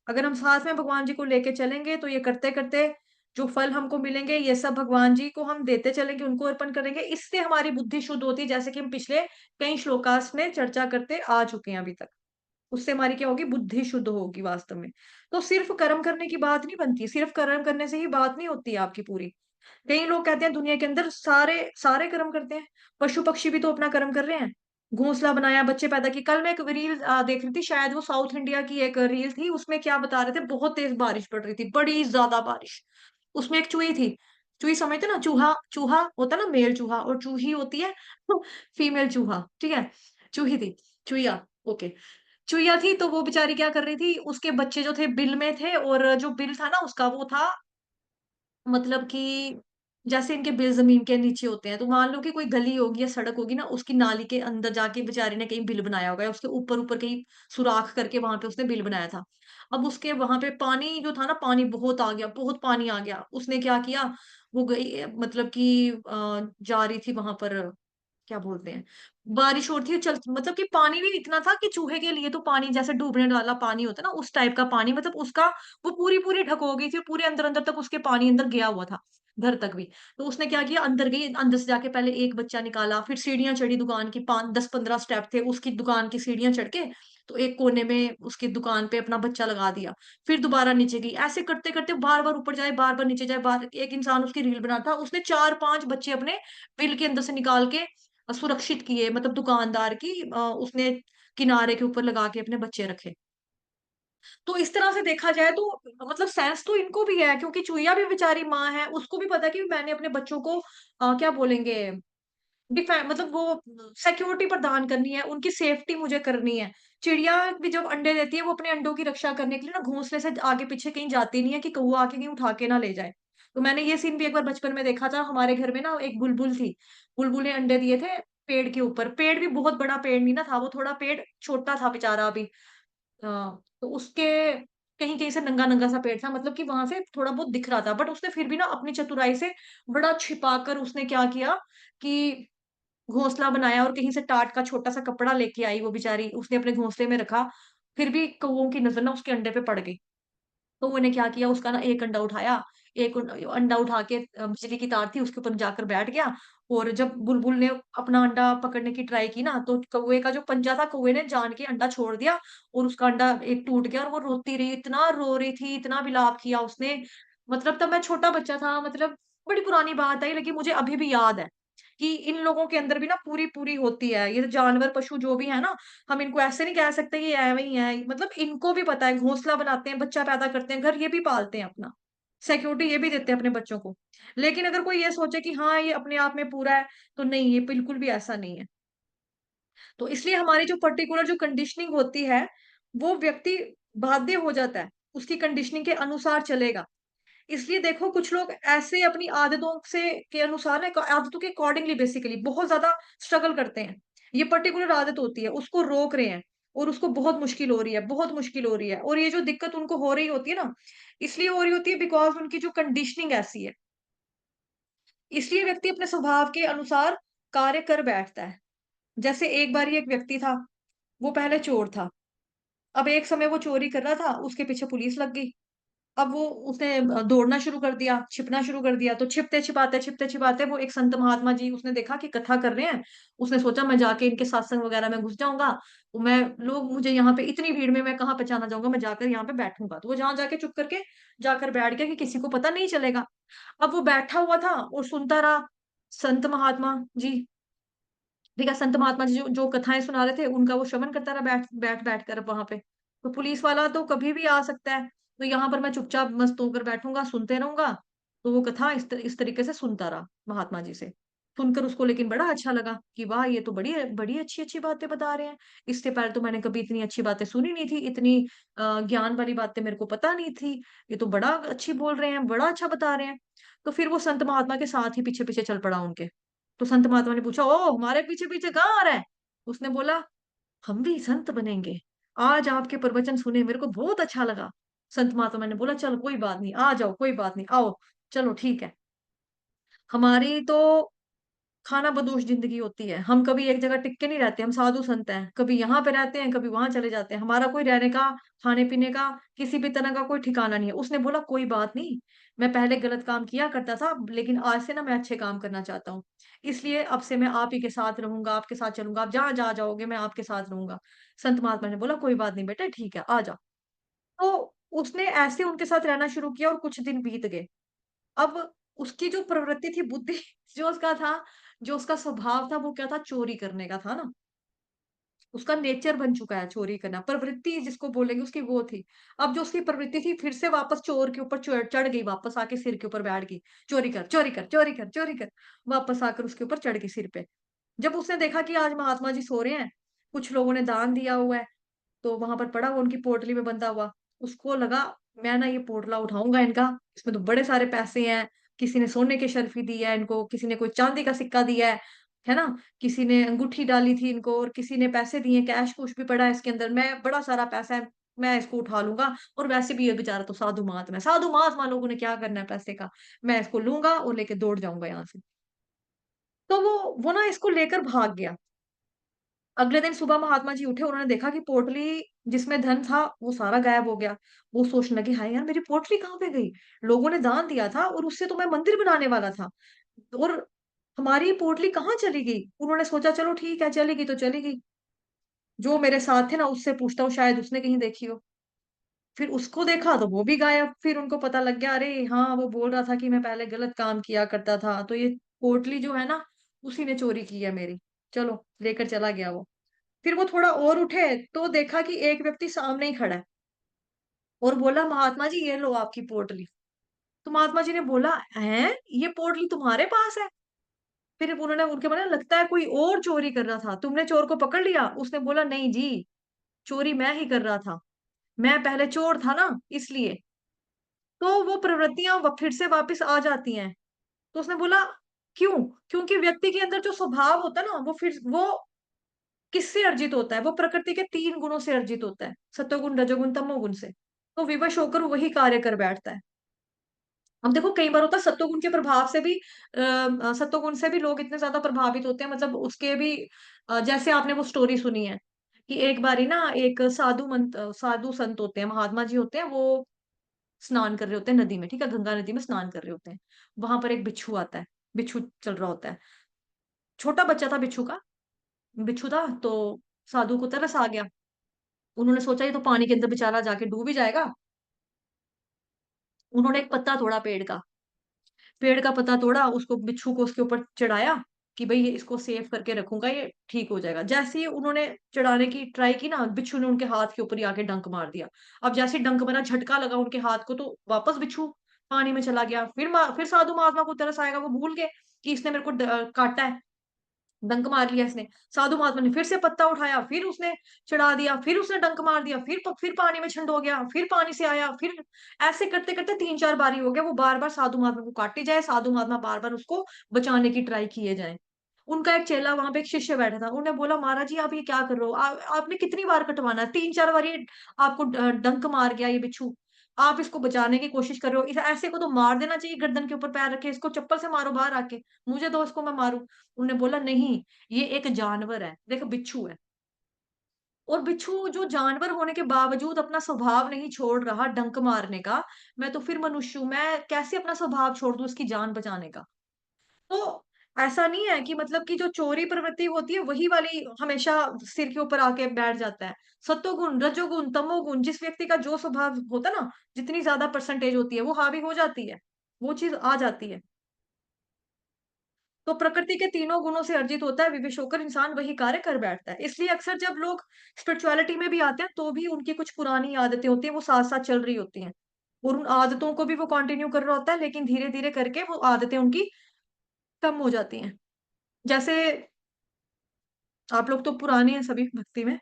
अगर हम साथ में भगवान जी को लेके चलेंगे तो ये करते करते जो फल हमको मिलेंगे ये सब भगवान जी को हम देते चलेंगे, उनको अर्पण करेंगे। इससे हमारी बुद्धि शुद्ध होती है, जैसे कि हम पिछले कई श्लोकास में चर्चा करते आ चुके हैं अभी तक। उससे हमारी क्या होगी, बुद्धि शुद्ध होगी वास्तव में। तो सिर्फ कर्म करने की बात नहीं बनती, सिर्फ कर्म करने से ही बात नहीं होती है आपकी पूरी। कई लोग कहते हैं दुनिया के अंदर सारे सारे कर्म करते हैं, पशु पक्षी भी तो अपना कर्म कर रहे हैं, घोंसला बनाया, बच्चे पैदा किए। कल मैं एक रील देख रही थी, शायद वो साउथ इंडिया की एक रील थी, उसमें क्या बता रहे थे, बहुत तेज बारिश पड़ रही थी, बड़ी ज्यादा बारिश। उसमें एक चूही थी, चूही समझते ना, चूहा, चूहा होता ना मेल चूहा, और चूही होती है फीमेल चूहा, ठीक है, चूही थी, चूहिया, ओके, चुईया थी। तो वो बेचारी क्या कर रही थी, उसके बच्चे जो थे बिल में थे, और जो बिल था ना उसका वो था, मतलब कि जैसे इनके बिल जमीन के नीचे होते हैं, तो मान लो कि कोई गली होगी या सड़क होगी ना, उसकी नाली के अंदर जाके बेचारी ने कहीं बिल बनाया होगा, या उसके ऊपर ऊपर कहीं सुराख करके वहां पे उसने बिल बनाया था। अब उसके वहां पे पानी जो था ना, पानी बहुत आ गया, बहुत पानी आ गया। उसने क्या किया, वो गई, मतलब कि जा रही थी वहां पर, क्या बोलते हैं, बारिश हो रही थी, चल मतलब कि पानी भी इतना था कि चूहे के लिए तो पानी जैसे डूबने वाला पानी होता है ना, उस टाइप का पानी, मतलब उसका वो पूरी पूरी ढक हो गई थी, पूरे अंदर अंदर तक उसके पानी अंदर गया हुआ था, घर तक भी। तो उसने क्या किया, अंदर गई, अंदर से जाके पहले एक बच्चा निकाला, फिर सीढ़ियां चढ़ी दुकान की, 5 10 15 स्टेप थे उसकी दुकान की सीढ़ियां चढ़ के, तो एक कोने में उसकी दुकान पे अपना बच्चा लगा दिया। फिर दोबारा नीचे गई, ऐसे करते करते बार बार ऊपर जाए, बार बार नीचे जाए, बार, एक इंसान उसकी रील बना था, उसने 4 5 बच्चे अपने बिल के अंदर से निकाल के सुरक्षित किए, मतलब दुकानदार की उसने किनारे के ऊपर लगा के अपने बच्चे रखे। तो इस तरह से देखा जाए तो मतलब सेंस तो इनको भी है, क्योंकि चुईया भी बेचारी माँ है, उसको भी पता है कि मैंने अपने बच्चों को क्या बोलेंगे, डिफेंड, मतलब वो सिक्योरिटी प्रदान करनी है, उनकी सेफ्टी मुझे करनी है। चिड़िया भी जब अंडे देती है, वो अपने अंडों की रक्षा करने के लिए ना घोंसले से आगे पीछे कहीं जाती नहीं है कि कौवा आके कहीं उठा के ना ले जाए। तो मैंने ये सीन भी एक बार बचपन में देखा था, हमारे घर में ना एक बुलबुल थी, बुलबुल ने अंडे दिए थे पेड़ के ऊपर। पेड़ भी बहुत बड़ा पेड़ नहीं ना था, वो थोड़ा पेड़ छोटा था बेचारा अभी। तो उसके कहीं कहीं से नंगा नंगा सा पेड़ था, मतलब कि वहां से थोड़ा बहुत दिख रहा था, बट उसने फिर भी ना अपनी चतुराई से बड़ा छिपा कर उसने क्या किया कि घोंसला बनाया, और कहीं से टाट का छोटा सा कपड़ा लेके आई वो बेचारी, उसने अपने घोंसले में रखा। फिर भी कौवों की नजर ना उसके अंडे पे पड़ गई। तो मैंने क्या किया, उसका ना एक अंडा उठाया, अंडा उठा के बिजली की तार थी उसके ऊपर जाकर बैठ गया। और जब बुलबुल ने अपना अंडा पकड़ने की ट्राई की ना, तो कौवे का जो पंजा था, कौवे ने जान के अंडा छोड़ दिया, और उसका अंडा एक टूट गया, और वो रोती रही, इतना रो रही थी, इतना विलाप किया उसने। मतलब तब मैं छोटा बच्चा था, मतलब बड़ी पुरानी बात आई, लेकिन मुझे अभी भी याद है कि इन लोगों के अंदर भी ना पूरी पूरी होती है। ये जानवर पशु जो भी है ना, हम इनको ऐसे नहीं कह सकते कि ऐवे ही है, मतलब इनको भी पता है, घोंसला बनाते हैं, बच्चा पैदा करते हैं, घर ये भी पालते हैं अपना, सिक्योरिटी ये भी देते हैं अपने बच्चों को। लेकिन अगर कोई ये सोचे कि हाँ ये अपने आप में पूरा है, तो नहीं, ये बिल्कुल भी ऐसा नहीं है। तो इसलिए हमारी जो पर्टिकुलर जो कंडीशनिंग होती है, वो व्यक्ति बाध्य हो जाता है, उसकी कंडीशनिंग के अनुसार चलेगा। इसलिए देखो कुछ लोग ऐसे अपनी आदतों से के अनुसार ना, आदतों के अकॉर्डिंगली बेसिकली बहुत ज्यादा स्ट्रगल करते हैं। ये पर्टिकुलर आदत होती है, उसको रोक रहे हैं, और उसको बहुत मुश्किल हो रही है, बहुत मुश्किल हो रही है, और ये जो दिक्कत उनको हो रही होती है ना, इसलिए हो रही होती है बिकॉज उनकी जो कंडीशनिंग ऐसी है। इसलिए व्यक्ति अपने स्वभाव के अनुसार कार्य कर बैठता है। जैसे एक बार एक व्यक्ति था, वो पहले चोर था। अब एक समय वो चोरी कर रहा था, उसके पीछे पुलिस लग गई। अब वो उसने दौड़ना शुरू कर दिया, छिपना शुरू कर दिया। तो छिपते छिपाते वो एक संत महात्मा जी उसने देखा कि कथा कर रहे हैं। उसने सोचा मैं जाके इनके सत्संग वगैरह में घुस जाऊंगा, तो मैं, लोग मुझे यहाँ पे इतनी भीड़ में मैं कहाँ पहचाना जाऊंगा, मैं जाकर यहाँ पे बैठूंगा। तो वो जहां जाके चुप करके जाकर बैठ गया कि किसी को पता नहीं चलेगा। अब वो बैठा हुआ था और सुनता रहा, संत महात्मा जी, ठीक है, संत महात्मा जी जो जो कथाएं सुना रहे थे, उनका वो श्रवण करता रहा बैठ बैठ बैठ कर वहां पे। तो पुलिस वाला तो कभी भी आ सकता है, तो यहाँ पर मैं चुपचाप मस्त होकर बैठूंगा, सुनते रहूंगा। तो वो कथा इस तरीके से सुनता रहा महात्मा जी से। सुनकर उसको लेकिन बड़ा अच्छा लगा कि वाह, ये तो बड़ी बड़ी अच्छी अच्छी बातें बता रहे हैं। इससे पहले तो मैंने कभी इतनी अच्छी बातें सुनी नहीं थी, इतनी ज्ञान वाली बातें मेरे को पता नहीं थी। ये तो बड़ा अच्छी बोल रहे हैं, बड़ा अच्छा बता रहे हैं। तो फिर वो संत महात्मा के साथ ही पीछे पीछे चल पड़ा उनके। तो संत महात्मा ने पूछा, ओ हमारे पीछे पीछे कहाँ आ रहा है? उसने बोला, हम भी संत बनेंगे, आज आपके प्रवचन सुने, मेरे को बहुत अच्छा लगा। संत महात्मा ने बोला, चलो कोई बात नहीं, आ जाओ, कोई बात नहीं, आओ, चलो ठीक है। हमारी तो खाना बदोश जिंदगी होती है। हम कभी एक जगह टिक के नहीं रहते, हम साधु संत हैं, कभी यहाँ पे रहते हैं, कभी वहां चले जाते हैं, हमारा कोई रहने का, खाने पीने का, किसी भी तरह का कोई ठिकाना नहीं है। उसने बोला कोई बात नहीं, मैं पहले गलत काम किया करता था, लेकिन आज से ना मैं अच्छे काम करना चाहता हूँ, इसलिए अब से मैं आप ही के साथ रहूंगा, आपके साथ चलूंगा, आप जहां जहां जाओगे मैं आपके साथ रहूंगा। संत महात्मा ने बोला कोई बात नहीं बेटा, ठीक है, आ जा। तो उसने ऐसे उनके साथ रहना शुरू किया और कुछ दिन बीत गए। अब उसकी जो प्रवृत्ति थी, बुद्धि जो उसका था, जो उसका स्वभाव था, वो क्या था, चोरी करने का था ना। उसका नेचर बन चुका है चोरी करना, प्रवृत्ति जिसको बोलेंगे उसकी वो थी। अब जो उसकी प्रवृत्ति थी फिर से वापस चोर के ऊपर चढ़ गई, वापस आके सिर के ऊपर बैठ गई, चोरी कर चोरी कर चोरी कर चोरी कर, वापस आकर उसके ऊपर चढ़ गई सिर पे। जब उसने देखा कि आज महात्मा जी सो रहे हैं, कुछ लोगों ने दान दिया हुआ है, तो वहां पर पड़ा हुआ उनकी पोटली में बंधा हुआ, उसको लगा मैं ना ये पोटला उठाऊंगा इनका, इसमें तो बड़े सारे पैसे हैं, किसी ने सोने की शर्फी दी है इनको, किसी ने कोई चांदी का सिक्का दिया है ना, किसी ने अंगूठी डाली थी इनको, और किसी ने पैसे दिए, कैश कुछ भी पड़ा है इसके अंदर, मैं बड़ा सारा पैसा है, मैं इसको उठा लूंगा, और वैसे भी ये बेचारा तो साधु महात्मा है, साधु महात्मा लोगों ने क्या करना है पैसे का, मैं इसको लूंगा और लेके दौड़ जाऊंगा यहाँ से। तो वो ना इसको लेकर भाग गया। अगले दिन सुबह महात्मा जी उठे, उन्होंने देखा कि पोटली जिसमें धन था वो सारा गायब हो गया। वो सोचने लगे हाय यार, मेरी पोटली कहाँ पे गई, लोगों ने दान दिया था और उससे तो मैं मंदिर बनाने वाला था, और हमारी पोटली कहाँ चली गई। उन्होंने सोचा चलो ठीक है, चली गई तो चली गई, जो मेरे साथ थे ना उससे पूछता हूँ, शायद उसने कहीं देखी हो। फिर उसको देखा तो वो भी गायब। फिर उनको पता लग गया, अरे हाँ वो बोल रहा था कि मैं पहले गलत काम किया करता था, तो ये पोटली जो है ना उसी ने चोरी की है मेरी, चलो लेकर चला गया वो। फिर वो थोड़ा और उठे तो देखा कि एक व्यक्ति सामने ही खड़ा है, और बोला महात्मा जी ये लो आपकी पोटली। तो महात्मा जी ने बोला हैं, ये पोटली तुम्हारे पास है। फिर उन्होंने उनके बोला लगता है कोई और चोरी कर रहा था, तुमने चोर को पकड़ लिया। उसने बोला नहीं जी, चोरी मैं ही कर रहा था, मैं पहले चोर था ना इसलिए। तो वो प्रवृत्तियां फिर से वापस आ जाती हैं। तो उसने बोला क्यों, क्योंकि व्यक्ति के अंदर जो स्वभाव होता है ना, वो किससे अर्जित होता है, वो प्रकृति के 3 गुणों से अर्जित होता है, सत्वगुण रजोगुण तमोगुण से। तो विवश होकर वही कार्य कर बैठता है। अब देखो कई बार होता है सत्वगुण के प्रभाव से भी, सत्वगुण से भी लोग इतने ज्यादा प्रभावित होते हैं, मतलब उसके भी, जैसे आपने वो स्टोरी सुनी है कि एक बारी ना एक साधु संत होते हैं, महात्मा जी होते हैं, वो स्नान कर रहे होते हैं नदी में, ठीक है, गंगा नदी में स्नान कर रहे होते हैं। वहां पर एक बिच्छू आता है, बिच्छू चल रहा होता है, छोटा बच्चा था बिच्छू का, बिच्छू था तो साधु को तरस आ गया। उन्होंने सोचा ये तो पानी के अंदर बेचारा जाके डूब ही जाएगा। उन्होंने एक पत्ता तोड़ा पेड़ का, पेड़ का पत्ता तोड़ा, उसको बिच्छू को उसके ऊपर चढ़ाया कि भाई ये इसको सेव करके रखूंगा, ये ठीक हो जाएगा। जैसे ही उन्होंने चढ़ाने की ट्राई की ना, बिच्छू ने उनके हाथ के ऊपर ही आके डंक मार दिया। अब जैसे ही डंक मारा, झटका लगा उनके हाथ को, तो वापस बिच्छू पानी में चला गया। फिर साधु महात्मा को तरस आएगा, वो भूल गए कि इसने मेरे को काटा है, डंक मार लिया इसने। साधु महात्मा ने फिर से पत्ता उठाया, फिर उसने चढ़ा दिया, फिर उसने डंक मार दिया, फिर पानी में छंड हो गया, फिर पानी से आया, फिर ऐसे करते करते 3-4 बारी हो गया। वो बार बार साधु महात्मा को काटे जाए, साधु महात्मा बार बार उसको बचाने की ट्राई किए जाए। उनका एक चेला, वहां पे एक शिष्य बैठा था, उन्होंने बोला महाराज जी आप ये क्या कर रहे हो, आपने कितनी बार कटवाना है, 3-4 बार ये आपको डंक मार गया ये बिच्छू, आप इसको बचाने की कोशिश कर रहे हो, ऐसे को तो मार देना चाहिए, गर्दन के ऊपर पैर रखे, इसको चप्पल से मारो बाहर आके, मुझे दो इसको मैं मारूं। उन्होंने बोला नहीं, ये एक जानवर है, देखो बिच्छू है, और बिच्छू जो जानवर होने के बावजूद अपना स्वभाव नहीं छोड़ रहा डंक मारने का, मैं तो फिर मनुष्य हूं, मैं कैसे अपना स्वभाव छोड़ दूं इसकी जान बचाने का। तो ऐसा नहीं है कि मतलब कि जो चोरी प्रवृत्ति होती है वही वाली हमेशा सिर के ऊपर आके बैठ जाता है। सत्वगुण रजोगुण तमोगुण, जिस व्यक्ति का जो स्वभाव होता है ना, जितनी ज्यादा परसेंटेज होती है वो हावी हो जाती है, वो चीज आ जाती है। तो प्रकृति के 3 गुणों से अर्जित होता है, विवश होकर इंसान वही कार्य कर बैठता है। इसलिए अक्सर जब लोग स्पिरिचुअलिटी में भी आते हैं तो भी उनकी कुछ पुरानी आदतें होती हैं, वो साथ साथ चल रही होती हैं, और उन आदतों को भी वो कंटिन्यू कर रहा होता है, लेकिन धीरे धीरे करके वो आदतें उनकी कम हो जाती हैं। जैसे आप लोग तो पुराने हैं सभी भक्ति में,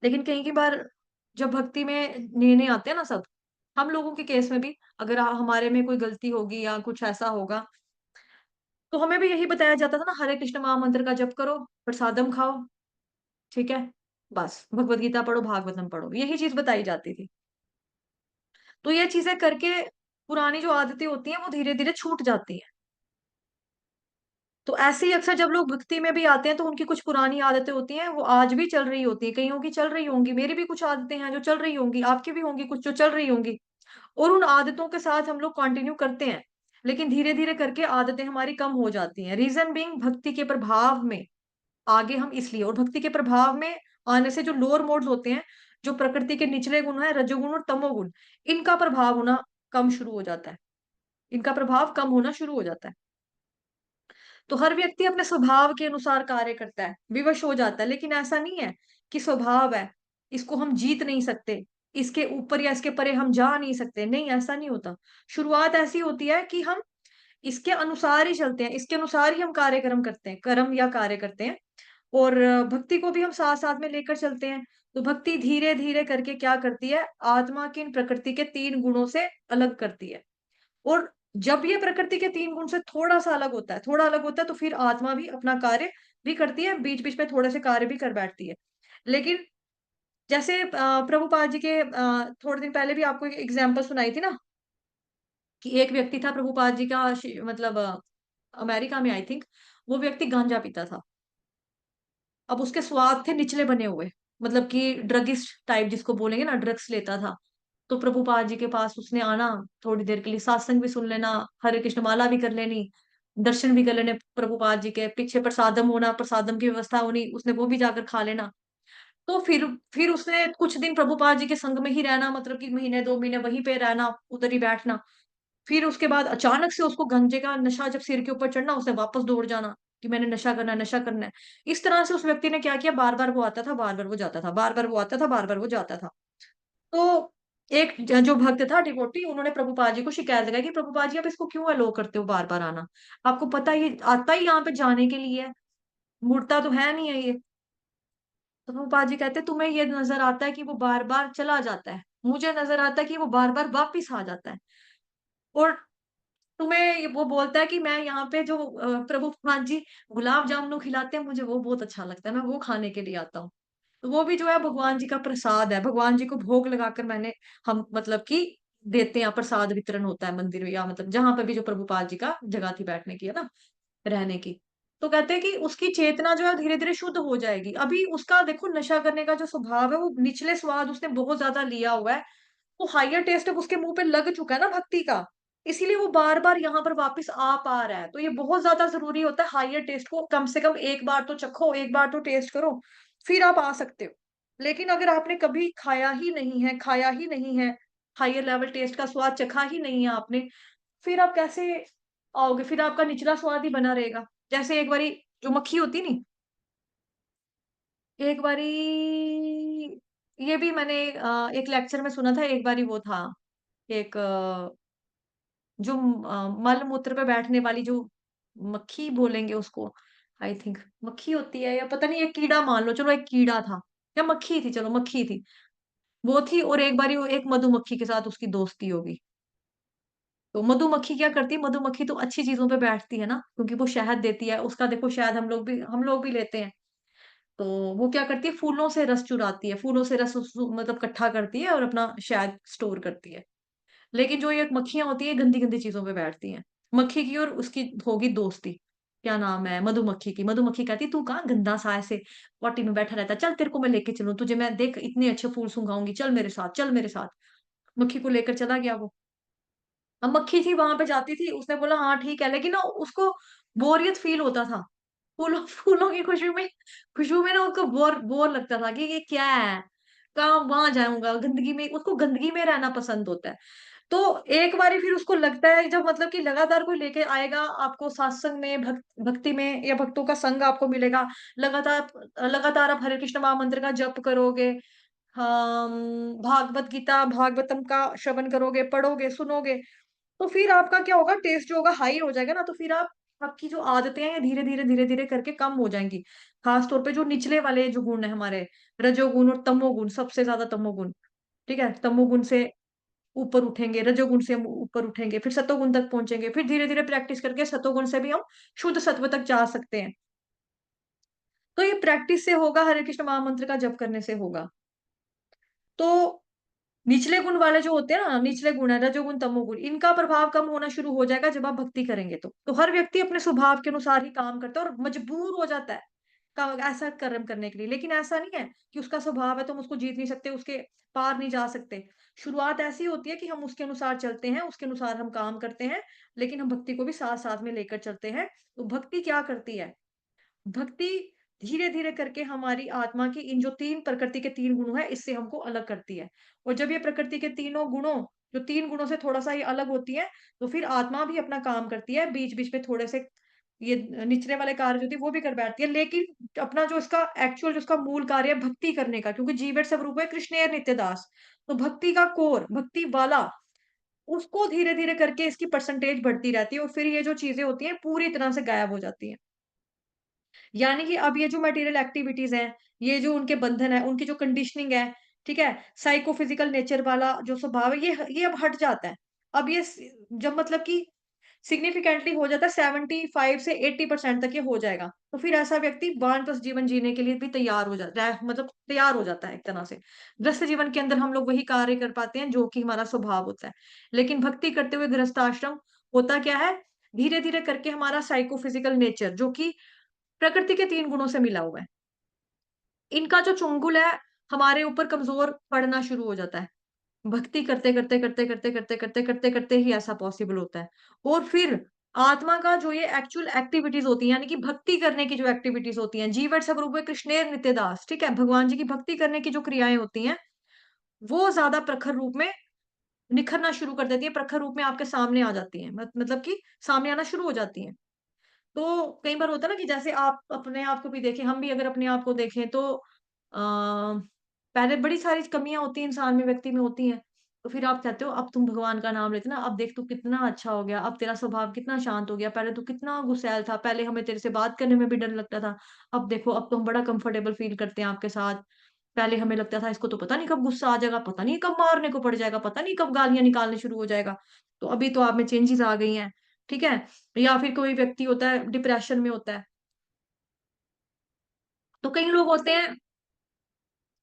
लेकिन कई की बार जब भक्ति में नए नए आते हैं ना सब, हम लोगों के केस में भी अगर हमारे में कोई गलती होगी या कुछ ऐसा होगा, तो हमें भी यही बताया जाता था ना, हरे कृष्ण महामंत्र का जप करो, प्रसादम खाओ, ठीक है, बस भगवत गीता पढ़ो, भागवतम पढ़ो, यही चीज बताई जाती थी। तो ये चीजें करके पुरानी जो आदतें होती हैं वो धीरे धीरे छूट जाती है। तो ऐसे ही अक्सर जब लोग भक्ति में भी आते हैं तो उनकी कुछ पुरानी आदतें होती हैं, वो आज भी चल रही होती है, कईयों की चल रही होंगी, मेरी भी कुछ आदतें हैं जो चल रही होंगी, आपकी भी होंगी कुछ जो चल रही होंगी, और उन आदतों के साथ हम लोग कंटिन्यू करते हैं, लेकिन धीरे धीरे करके आदतें हमारी कम हो जाती हैं। रीजन बीइंग भक्ति के प्रभाव में आगे हम इसलिए, और भक्ति के प्रभाव में आने से जो लोअर मोड्स होते हैं, जो प्रकृति के निचले गुण है, रजोगुण और तमोगुण, इनका प्रभाव होना कम शुरू हो जाता है, इनका प्रभाव कम होना शुरू हो जाता है। तो हर व्यक्ति अपने स्वभाव के अनुसार कार्य करता है, विवश हो जाता है, लेकिन ऐसा नहीं है कि स्वभाव है, इसको हम जीत नहीं सकते, इसके ऊपर या इसके परे हम जा नहीं सकते, नहीं, ऐसा नहीं होता। शुरुआत ऐसी होती है कि हम इसके अनुसार ही चलते हैं, इसके अनुसार ही हम कार्यक्रम करते हैं, कर्म या कार्य करते हैं, और भक्ति को भी हम साथ साथ में लेकर चलते हैं। तो भक्ति धीरे धीरे करके क्या करती है, आत्मा की इन प्रकृति के 3 गुणों से अलग करती है। और जब ये प्रकृति के 3 गुण से थोड़ा सा अलग होता है, थोड़ा अलग होता है, तो फिर आत्मा भी अपना कार्य भी करती है, बीच बीच में थोड़े से कार्य भी कर बैठती है। लेकिन जैसे प्रभुपाद जी के थोड़े दिन पहले भी आपको एक एग्जाम्पल सुनाई थी ना, कि एक व्यक्ति था प्रभुपाद जी का मतलब अमेरिका में आई थिंक, वो व्यक्ति गांजा पीता था। अब उसके स्वाद थे निचले बने हुए, मतलब कि ड्रगिस्ट टाइप जिसको बोलेंगे ना, ड्रग्स लेता था। तो प्रभुपाद जी के पास उसने आना, थोड़ी देर के लिए सत्संग भी सुन लेना, हरे कृष्ण माला भी कर लेनी, दर्शन भी कर लेने प्रभुपाद जी के, पीछे प्रसादम होना, प्रसादम की व्यवस्था होनी, उसने वो भी जाकर खा लेना। तो फिर उसने कुछ दिन प्रभुपाद जी के संग में ही रहना, मतलब कि महीने 2 महीने वहीं पे रहना, उधर ही बैठना। फिर उसके बाद अचानक से उसको गांजे का नशा जब सिर के ऊपर चढ़ना, उसने वापस दौड़ जाना कि मैंने नशा करना है, नशा करना है। इस तरह से उस व्यक्ति ने क्या किया, बार बार वो आता था, बार बार वो जाता था, बार बार वो आता था, बार बार वो जाता था। तो एक जो भक्त था डिवोटी, उन्होंने प्रभुपाद जी को शिकायत लगाई कि प्रभुपाद जी आप इसको क्यों अलो करते हो बार बार आना, आपको पता है ये आता ही यहाँ पे जाने के लिए है, मुड़ता तो है नहीं है ये। तो प्रभुपाद जी कहते तुम्हें ये नजर आता है कि वो बार बार चला जाता है, मुझे नजर आता है कि वो बार बार वापिस आ जाता है। और तुम्हें वो बोलता है कि मैं यहाँ पे जो प्रभुपाद जी गुलाब जामुन खिलाते हैं, मुझे वो बहुत अच्छा लगता है, मैं वो खाने के लिए आता हूँ। तो वो भी जो है भगवान जी का प्रसाद है, भगवान जी को भोग लगाकर मैंने, हम मतलब कि देते हैं, प्रसाद वितरण होता है मंदिर में, या मतलब जहां पर भी जो प्रभुपाद जी का जगह थी बैठने की, है ना, रहने की। तो कहते हैं कि उसकी चेतना जो है धीरे धीरे शुद्ध हो जाएगी। अभी उसका देखो नशा करने का जो स्वभाव है, वो निचले स्वाद उसने बहुत ज्यादा लिया हुआ है, वो हायर टेस्ट अब उसके मुंह पे लग चुका है ना भक्ति का, इसीलिए वो बार बार यहाँ पर वापस आ पा रहा है। तो ये बहुत ज्यादा जरूरी होता है, हायर टेस्ट को कम से कम एक बार तो चखो, एक बार तो टेस्ट करो, फिर आप आ सकते हो। लेकिन अगर आपने कभी खाया ही नहीं है, खाया ही नहीं है, हायर लेवल टेस्ट का स्वाद चखा ही नहीं है आपने, फिर आप कैसे आओगे, फिर आपका निचला स्वाद ही बना रहेगा। जैसे एक बारी जो मक्खी होती नहीं, एक बारी ये भी मैंने एक लेक्चर में सुना था, एक बारी वो था, एक जो मल मूत्र पे बैठने वाली जो मक्खी बोलेंगे उसको, आई थिंक मक्खी होती है, या पता नहीं, एक कीड़ा मान लो, चलो एक कीड़ा था, या मक्खी थी, चलो मक्खी थी, वो थी, और एक बारी वो एक मधुमक्खी के साथ उसकी दोस्ती होगी। तो मधुमक्खी क्या करती है, मधुमक्खी तो अच्छी चीजों पे बैठती है ना, क्योंकि वो शहद देती है, उसका देखो शहद हम लोग भी लेते हैं। तो वो क्या करती है, फूलों से रस चुराती है, फूलों से रस मतलब इकट्ठा करती है और अपना शहद स्टोर करती है। लेकिन जो ये मक्खियां होती है, गंदी गंदी चीजों पे बैठती हैं। मक्खी की और उसकी होगी दोस्ती, क्या नाम है, मधुमक्खी की। मधुमक्खी कहती तू कहाँ गंदा सा ऐसे पॉटी में बैठा रहता है, चल तेरे को मैं लेके चलूं, तुझे मैं देख इतने अच्छे फूल सूंघाऊंगी, चल मेरे साथ, चल मेरे साथ। मक्खी को लेकर चला गया वो। अब मक्खी थी वहां पे जाती थी, उसने बोला हाँ ठीक है, लेकिन ना उसको बोरियत फील होता था, फूलों फूलों की खुशबू में ना उसको बोर बोर लगता था कि ये क्या है, कहाँ वहां जाऊंगा, गंदगी में, उसको गंदगी में रहना पसंद होता है। तो एक बारी फिर उसको लगता है, जब मतलब कि लगातार कोई लेके आएगा आपको सत्संग में, भक्ति में, या भक्तों का संग आपको मिलेगा, लगातार लगातार आप हरे कृष्ण महामंत्र का जप करोगे, हम भागवत गीता भागवतम का श्रवण करोगे, पढ़ोगे, सुनोगे, तो फिर आपका क्या होगा, टेस्ट जो होगा हाई हो जाएगा ना, तो फिर आप, आपकी जो आदतें हैं ये धीरे धीरे करके कम हो जाएंगी। खास तौर पे जो निचले वाले जो गुण है हमारे, रजोगुण और तमोगुण, सबसे ज्यादा तमोगुण, ठीक है, तमोगुण से ऊपर उठेंगे, रजोगुण से हम ऊपर उठेंगे, फिर सतोगुण तक पहुंचेंगे, फिर धीरे धीरे प्रैक्टिस करके सतोगुण से भी हम शुद्ध सत्व तक जा सकते हैं। तो ये प्रैक्टिस से होगा, हरे कृष्ण महामंत्र का जप करने से होगा। तो निचले गुण वाले जो होते हैं ना, निचले गुण है रजोगुण तमोगुण, इनका प्रभाव कम होना शुरू हो जाएगा जब आप भक्ति करेंगे। तो हर व्यक्ति अपने स्वभाव के अनुसार ही काम करता है और मजबूर हो जाता है ऐसा कर्म करने के लिए। लेकिन ऐसा नहीं है कि उसका स्वभाव है तो हम उसको जीत नहीं सकते, उसके पार नहीं जा सकते। शुरुआत ऐसी होती है कि हम उसके अनुसार चलते हैं, उसके अनुसार हम काम करते हैं, लेकिन हम भक्ति को भी साथ साथ में लेकर चलते हैं। तो भक्ति क्या करती है? भक्ति धीरे-धीरे करके हमारी आत्मा की इन जो 3 प्रकृति के 3 गुण हैं, इससे हमको अलग करती है। और जब ये प्रकृति के तीनों गुणों जो 3 गुणों से थोड़ा-सा ये अलग होती है, तो फिर आत्मा भी अपना काम करती है। बीच-बीच में थोड़े से ये निचले वाले कार्य जो होती है, वो भी कर बैठती है। लेकिन अपना जो इसका एक्चुअल जो इसका मूल कार्य है भक्ति करने का, क्योंकि जीवेर स्वरूप है कृष्णेर नित्य दास। तो भक्ति का कोर, भक्ति वाला, उसको धीरे-धीरे करके इसकी परसेंटेज बढ़ती रहती है और फिर ये जो चीज़ें होती हैं, पूरी तरह से गायब हो जाती हैं। यानी कि अब ये जो मटेरियल एक्टिविटीज़ हैं, ये जो उनके बंधन है, उनकी जो कंडीशनिंग है, ठीक है? साइकोफिजिकल नेचर वाला जो स्वभाव है, ये अब हट जाता है। अब ये जब मतलब कि सिग्निफिकेंटली हो जाता है 75 से 80% तक ये हो जाएगा। तो फिर ऐसा व्यक्ति वानप्रस्थ जीवन जीने के लिए भी तैयार हो जाता है, मतलब तैयार हो जाता है एक तरह से। गृहस्थ जीवन के अंदर हम लोग वही कार्य कर पाते हैं जो कि हमारा स्वभाव होता है। लेकिन भक्ति करते हुए गृहस्थ आश्रम होता क्या है? धीरे-धीरे करके हमारा साइकोफिजिकल नेचर जो कि प्रकृति के 3 गुणों से मिला हुआ है। इनका जो चुंगल है, हमारे ऊपर कमज़ोर पड़ना शुरू हो जाता है। भक्ति करते ही ऐसा पॉसिबल होता है। और फिर आत्मा का जो ये एक्चुअल एक्टिविटीज़ होती हैं, यानी कि भक्ति करने की जो एक्टिविटीज़ होती हैं, जीवेर स्वरूपे कृष्णेर नित्य दास, ठीक है? भगवान जी की भक्ति करने की जो क्रियाएँ होती हैं, वो ज़्यादा प्रखर रूप में निखरना शुरू कर देती हैं, प्रखर रूप में आपके सामने आ जाती हैं। मतलब कि सामने आना शुरू हो जाती हैं। तो कई बार होता है ना कि जैसे आप अपने आप को भी देखें, हम भी अगर अपने आप को देखें तो पहले बड़ी सारी कमियाँ होती हैं इंसान में, व्यक्ति में होती हैं। तो फिर आप कहते हो अब तुम भगवान का नाम लेते ना, अब देख तू कितना अच्छा हो गया, अब तेरा स्वभाव कितना शांत हो गया, पहले तू कितना गुस्सैल था, पहले हमें तेरे से बात करने में भी डर लगता था। अब देखो अब तो हम बड़ा कंफर्टेबल फ़ील करते हैं आपके साथ। पहले हमें लगता था इसको तो पता नहीं कब गुस्सा आ जाएगा, पता नहीं कब मारने को पड़ जाएगा, पता नहीं कब गालियाँ निकालने शुरू हो जाएगा। तो अभी तो आप में चेंजेज़ आ गई हैं, ठीक है? या फिर कोई व्यक्ति होता है डिप्रेशन में होता है। तो कई लोग होते हैं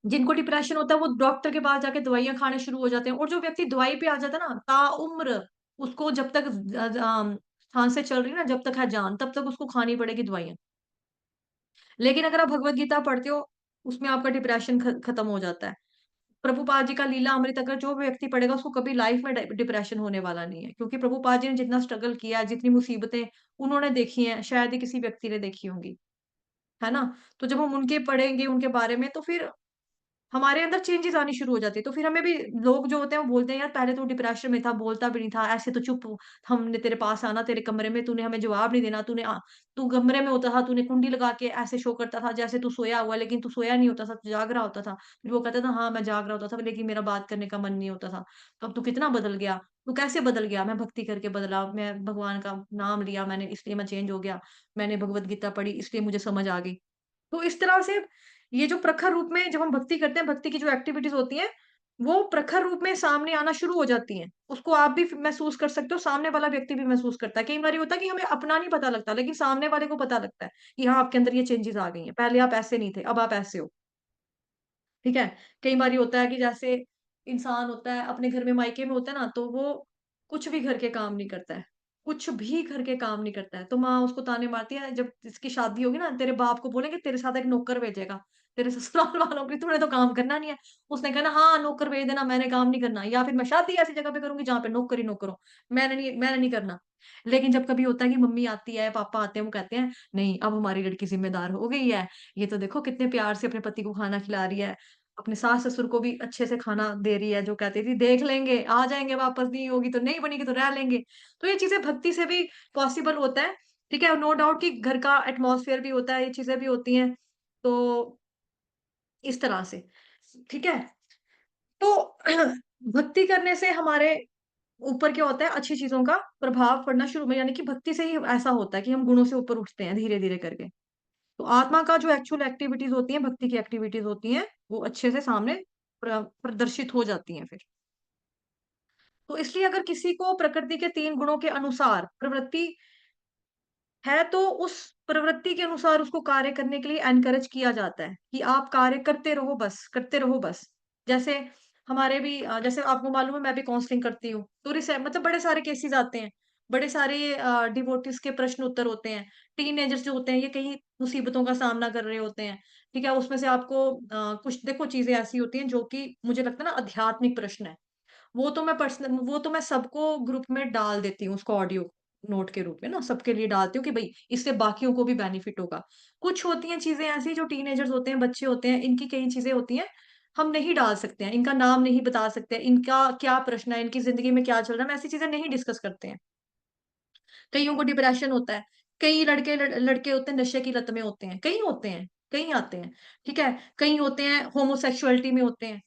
जिनको डिप्रेशन होता है वो डॉक्टर के पास जाके दवाइयाँ खाने शुरू हो जाते हैं और जो व्यक्ति दवाई पे आ जाता है ना ताउम्र उसको जब तक सांसें चल रही है ना जब तक है जान तब तक उसको खानी पड़ेगी दवाइयाँ। लेकिन अगर आप भगवत गीता पढ़ते हो उसमें आपका डिप्रेशन खत्म हो जाता है। प्रभुपाद जी का लीला अमृत अगर जो व्यक्ति पढ़ेगा उसको कभी लाइफ में डिप्रेशन होने वाला नहीं है क्योंकि प्रभुपाद जी ने जितना स्ट्रगल किया है, जितनी मुसीबतें उन्होंने देखी हैं शायद ही किसी व्यक्ति ने देखी होंगी, है ना? तो जब हम उनके पढ़ेंगे उनके बारे में तो फिर हमारे अंदर चेंजेस आनी शुरू हो जाती है। तो फिर हमें भी लोग जो होते हैं वो बोलते हैं यार पहले तो डिप्रेशन में था, बोलता भी नहीं था, ऐसे तो चुप हमने तेरे पास आना तेरे कमरे में तूने हमें जवाब नहीं देना, तू कमरे में होता था, तूने कुंडी लगा के ऐसे शो करता था जैसे तू सोया हुआ है, लेकिन तू सोया नहीं होता था, तू जाग रहा होता था। फिर वो कहता था हाँ, मैं जाग रहा होता था लेकिन मेरा बात करने का मन नहीं होता था। तो अब तू कितना बदल गया, तू कैसे बदल गया? मैं भक्ति करके बदला, मैं भगवान का नाम लिया मैंने इसलिए मैं चेंज हो गया। मैंने भगवत गीता पढ़ी इसलिए मुझे समझ आ गई। तो इस तरह से ये जो प्रखर रूप में जब हम भक्ति करते हैं, भक्ति की जो एक्टिविटीज़ होती हैं, वो प्रखर रूप में सामने आना शुरू हो जाती हैं। उसको आप भी महसूस कर सकते हो, सामने वाला व्यक्ति भी महसूस करता है। कई बारी होता है कि हमें अपना नहीं पता लगता, लेकिन सामने वाले को पता लगता है कि हाँ, आपके अंदर ये चेंजेज़ आ गई हैं। पहले आप ऐसे नहीं थे, अब आप ऐसे हो। ठीक है? कई बारी होता है कि जैसे इंसान होता है, अपने घर में मायके में होता है ना, तो वो कुछ भी घर के काम नहीं करता है। कुछ भी घर के काम नहीं करता है। तो माँ उसको ताने मारती है, जब इसकी शादी होगी ना, तेरे बाप को बोलेंगे तेरे साथ एक नौकर भेजेगा। तेरे ससुराल वालों की तूने तो काम करना नहीं है। उसने कहना हाँ, नौकर भेज देना, मैंने काम नहीं करना या फिर मैं शादी ऐसी जगह पे करूँगी जहाँ पे नौकर ही नौकर हो। मैंने नहीं करना। लेकिन जब कभी होता है कि मम्मी आती है, पापा आते हैं, वो कहते हैं, "नहीं, अब हमारी लड़की ज़िम्मेदार हो गई है। ये तो देखो कितने प्यार से अपने पति को खाना खिला रही है। अपने सास-ससुर को भी अच्छे से खाना दे रही है, जो कहती थी देख लेंगे, आ जाएँगे वापस, नहीं होगी तो नहीं बनेगी तो रह लेंगे। तो ये चीज़ें भक्ति से भी पॉसिबल होता है, ठीक है? नो डाउट कि घर का एटमॉस्फेयर भी होता है, ये चीज़ें भी होती हैं। तो इस तरह से, ठीक है? तो भक्ति करने से हमारे ऊपर क्या होता है, अच्छी चीज़ों का प्रभाव पड़ना शुरू में यानी कि भक्ति से ही ऐसा होता है कि हम गुणों से ऊपर उठते हैं धीरे-धीरे करके। तो आत्मा का जो एक्चुअल एक्टिविटीज़ होती हैं, भक्ति की एक्टिविटीज़ होती हैं, वो अच्छे से सामने प्रदर्शित हो जाती हैं फिर। तो इसलिए अगर किसी को प्रकृति के 3 गुणों के अनुसार प्रवृत्ति है, तो उस प्रवृत्ति के अनुसार उसको कार्य करने के लिए एनकरेज किया जाता है, कि आप कार्य करते रहो बस, करते रहो बस। जैसे हमारे भी जैसे आपको मालूम है मैं भी काउंसलिंग करती हूँ, तो मतलब बड़े सारे केसेस आते हैं, बड़े सारे डिवोटीज के प्रश्न उत्तर होते हैं। टीनेजर्स जो होते हैं ये कई मुसीबतों का सामना कर रहे होते हैं, ठीक है। उसमें से आपको कुछ देखो चीजें ऐसी होती हैं जो कि मुझे लगता है ना आध्यात्मिक प्रश्न है, वो तो मैं सबको ग्रुप में डाल देती हूँ, उसको ऑडियो नोट के रूप में ना सबके लिए डालती हूँ कि भाई इससे बाकियों को भी बेनिफिट होगा। कुछ होती हैं चीजें ऐसी जो टीनेजर्स होते हैं, बच्चे होते हैं, इनकी कई चीजें होती हैं हम नहीं डाल सकते हैं, इनका नाम नहीं बता सकते, इनका क्या प्रश्न है, इनकी जिंदगी में क्या चल रहा है, हम ऐसी चीजें नहीं डिस्कस करते हैं। कईयों को डिप्रेशन होता है, कई लड़के होते हैं नशे की लत में होते हैं, कई होते हैं, कई आते हैं, ठीक है। कई होते हैं होमोसेक्सुअलिटी में होते हैं,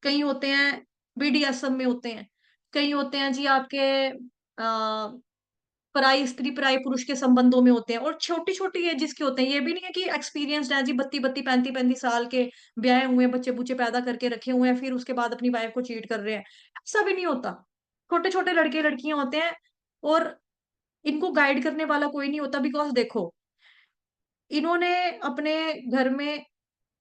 कई होते हैं बीडीएसएम में होते हैं, कई होते हैं जी आपके पराई स्त्री पराई पुरुष के संबंधों में होते हैं, और छोटी छोटी एजेस के होते हैं। ये भी नहीं है कि एक्सपीरियंस्ड है जी, 32-35 साल के ब्याहे हुए हैं, बच्चे बुच्चे पैदा करके रखे हुए हैं, फिर उसके बाद अपनी वाइफ को चीट कर रहे हैं। ऐसा भी नहीं होता। छोटे छोटे लड़के लड़कियां होते हैं, और इनको गाइड करने वाला कोई नहीं होता। बिकॉज देखो, इन्होंने अपने घर में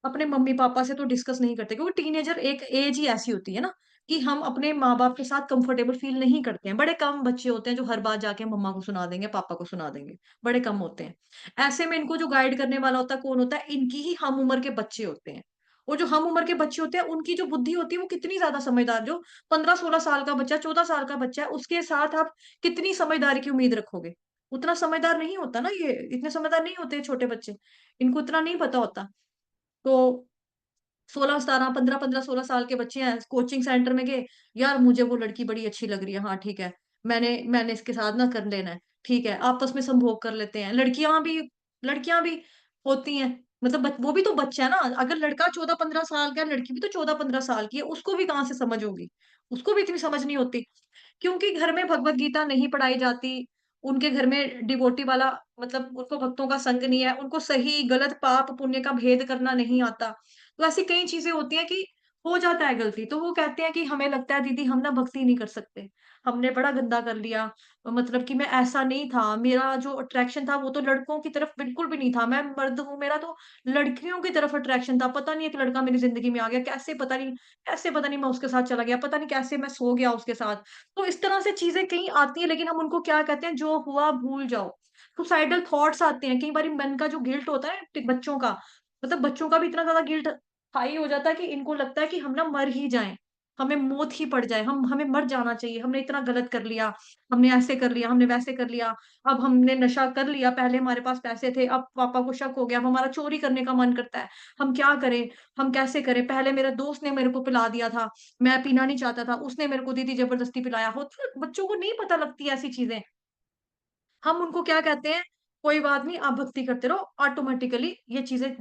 अपने मम्मी पापा से तो डिस्कस नहीं करते, क्योंकि टीनेजर एक एज ही ऐसी होती है ना कि हम अपने माँ बाप के साथ कंफर्टेबल फील नहीं करते हैं। बड़े कम बच्चे होते हैं जो हर बात जाके मम्मा को सुना देंगे, पापा को सुना देंगे, बड़े कम होते हैं। ऐसे में इनको जो गाइड करने वाला होता है कौन होता है? इनकी ही हम उम्र के बच्चे होते हैं। और जो हम उम्र के बच्चे होते हैं उनकी जो बुद्धि होती है वो कितनी ज्यादा समझदार, जो 15-16 साल का बच्चा, 14 साल का बच्चा है, उसके साथ आप कितनी समझदारी की उम्मीद रखोगे? उतना समझदार नहीं होता ना, ये इतने समझदार नहीं होते छोटे बच्चे, इनको इतना नहीं पता होता। तो 16-17 15-15 16 साल के बच्चे हैं, कोचिंग सेंटर में गए, यार मुझे वो लड़की बड़ी अच्छी लग रही है, हाँ ठीक है, मैंने इसके साथ ना कर लेना है, ठीक है, आपस में संभोग कर लेते हैं। लड़कियां भी होती हैं, मतलब वो भी तो बच्चा है ना। अगर लड़का 14-15 साल का है, लड़की भी तो 14-15 साल की है, उसको भी कहाँ से समझ होगी? उसको भी इतनी समझ नहीं होती, क्योंकि घर में भगवत गीता नहीं पढ़ाई जाती। उनके घर में डिवोटी वाला, मतलब उनको भक्तों का संग नहीं है, उनको सही गलत पाप पुण्य का भेद करना नहीं आता। तो ऐसी कई चीजें होती हैं कि हो जाता है गलती, तो वो कहते हैं कि हमें लगता है दीदी हम ना भक्ति नहीं कर सकते, हमने बड़ा गंदा कर लिया। मतलब कि मैं ऐसा नहीं था, मेरा जो अट्रैक्शन था वो तो लड़कों की तरफ बिल्कुल भी नहीं था, मैं मर्द हूँ, मेरा तो लड़कियों की तरफ अट्रैक्शन था। पता नहीं एक लड़का मेरी जिंदगी में आ गया, कैसे पता नहीं मैं उसके साथ चला गया, पता नहीं कैसे मैं सो गया उसके साथ। तो इस तरह से चीजें कहीं आती है, लेकिन हम उनको क्या कहते हैं, जो हुआ भूल जाओ। सुसाइडल थॉट्स आते हैं कई बार, मन का जो गिल्ट होता है बच्चों का, मतलब बच्चों का भी इतना ज्यादा गिल्ट हाई हो जाता है कि इनको लगता है कि हम ना मर ही जाएं, हमें मौत ही पड़ जाए, हमें मर जाना चाहिए, हमने इतना गलत कर लिया, हमने ऐसे कर लिया, हमने वैसे कर लिया, अब हमने नशा कर लिया, पहले हमारे पास पैसे थे, अब पापा को शक हो गया, अब हमारा चोरी करने का मन करता है, हम क्या करें, हम कैसे करें? पहले मेरे दोस्त ने मेरे को पिला दिया था, मैं पीना नहीं चाहता था, उसने मेरे को दीदी जबरदस्ती पिलाया। होता बच्चों को नहीं पता लगती ऐसी चीजें। हम उनको क्या कहते हैं, कोई बात नहीं, आप भक्ति करते रहो, ऑटोमेटिकली ये चीजें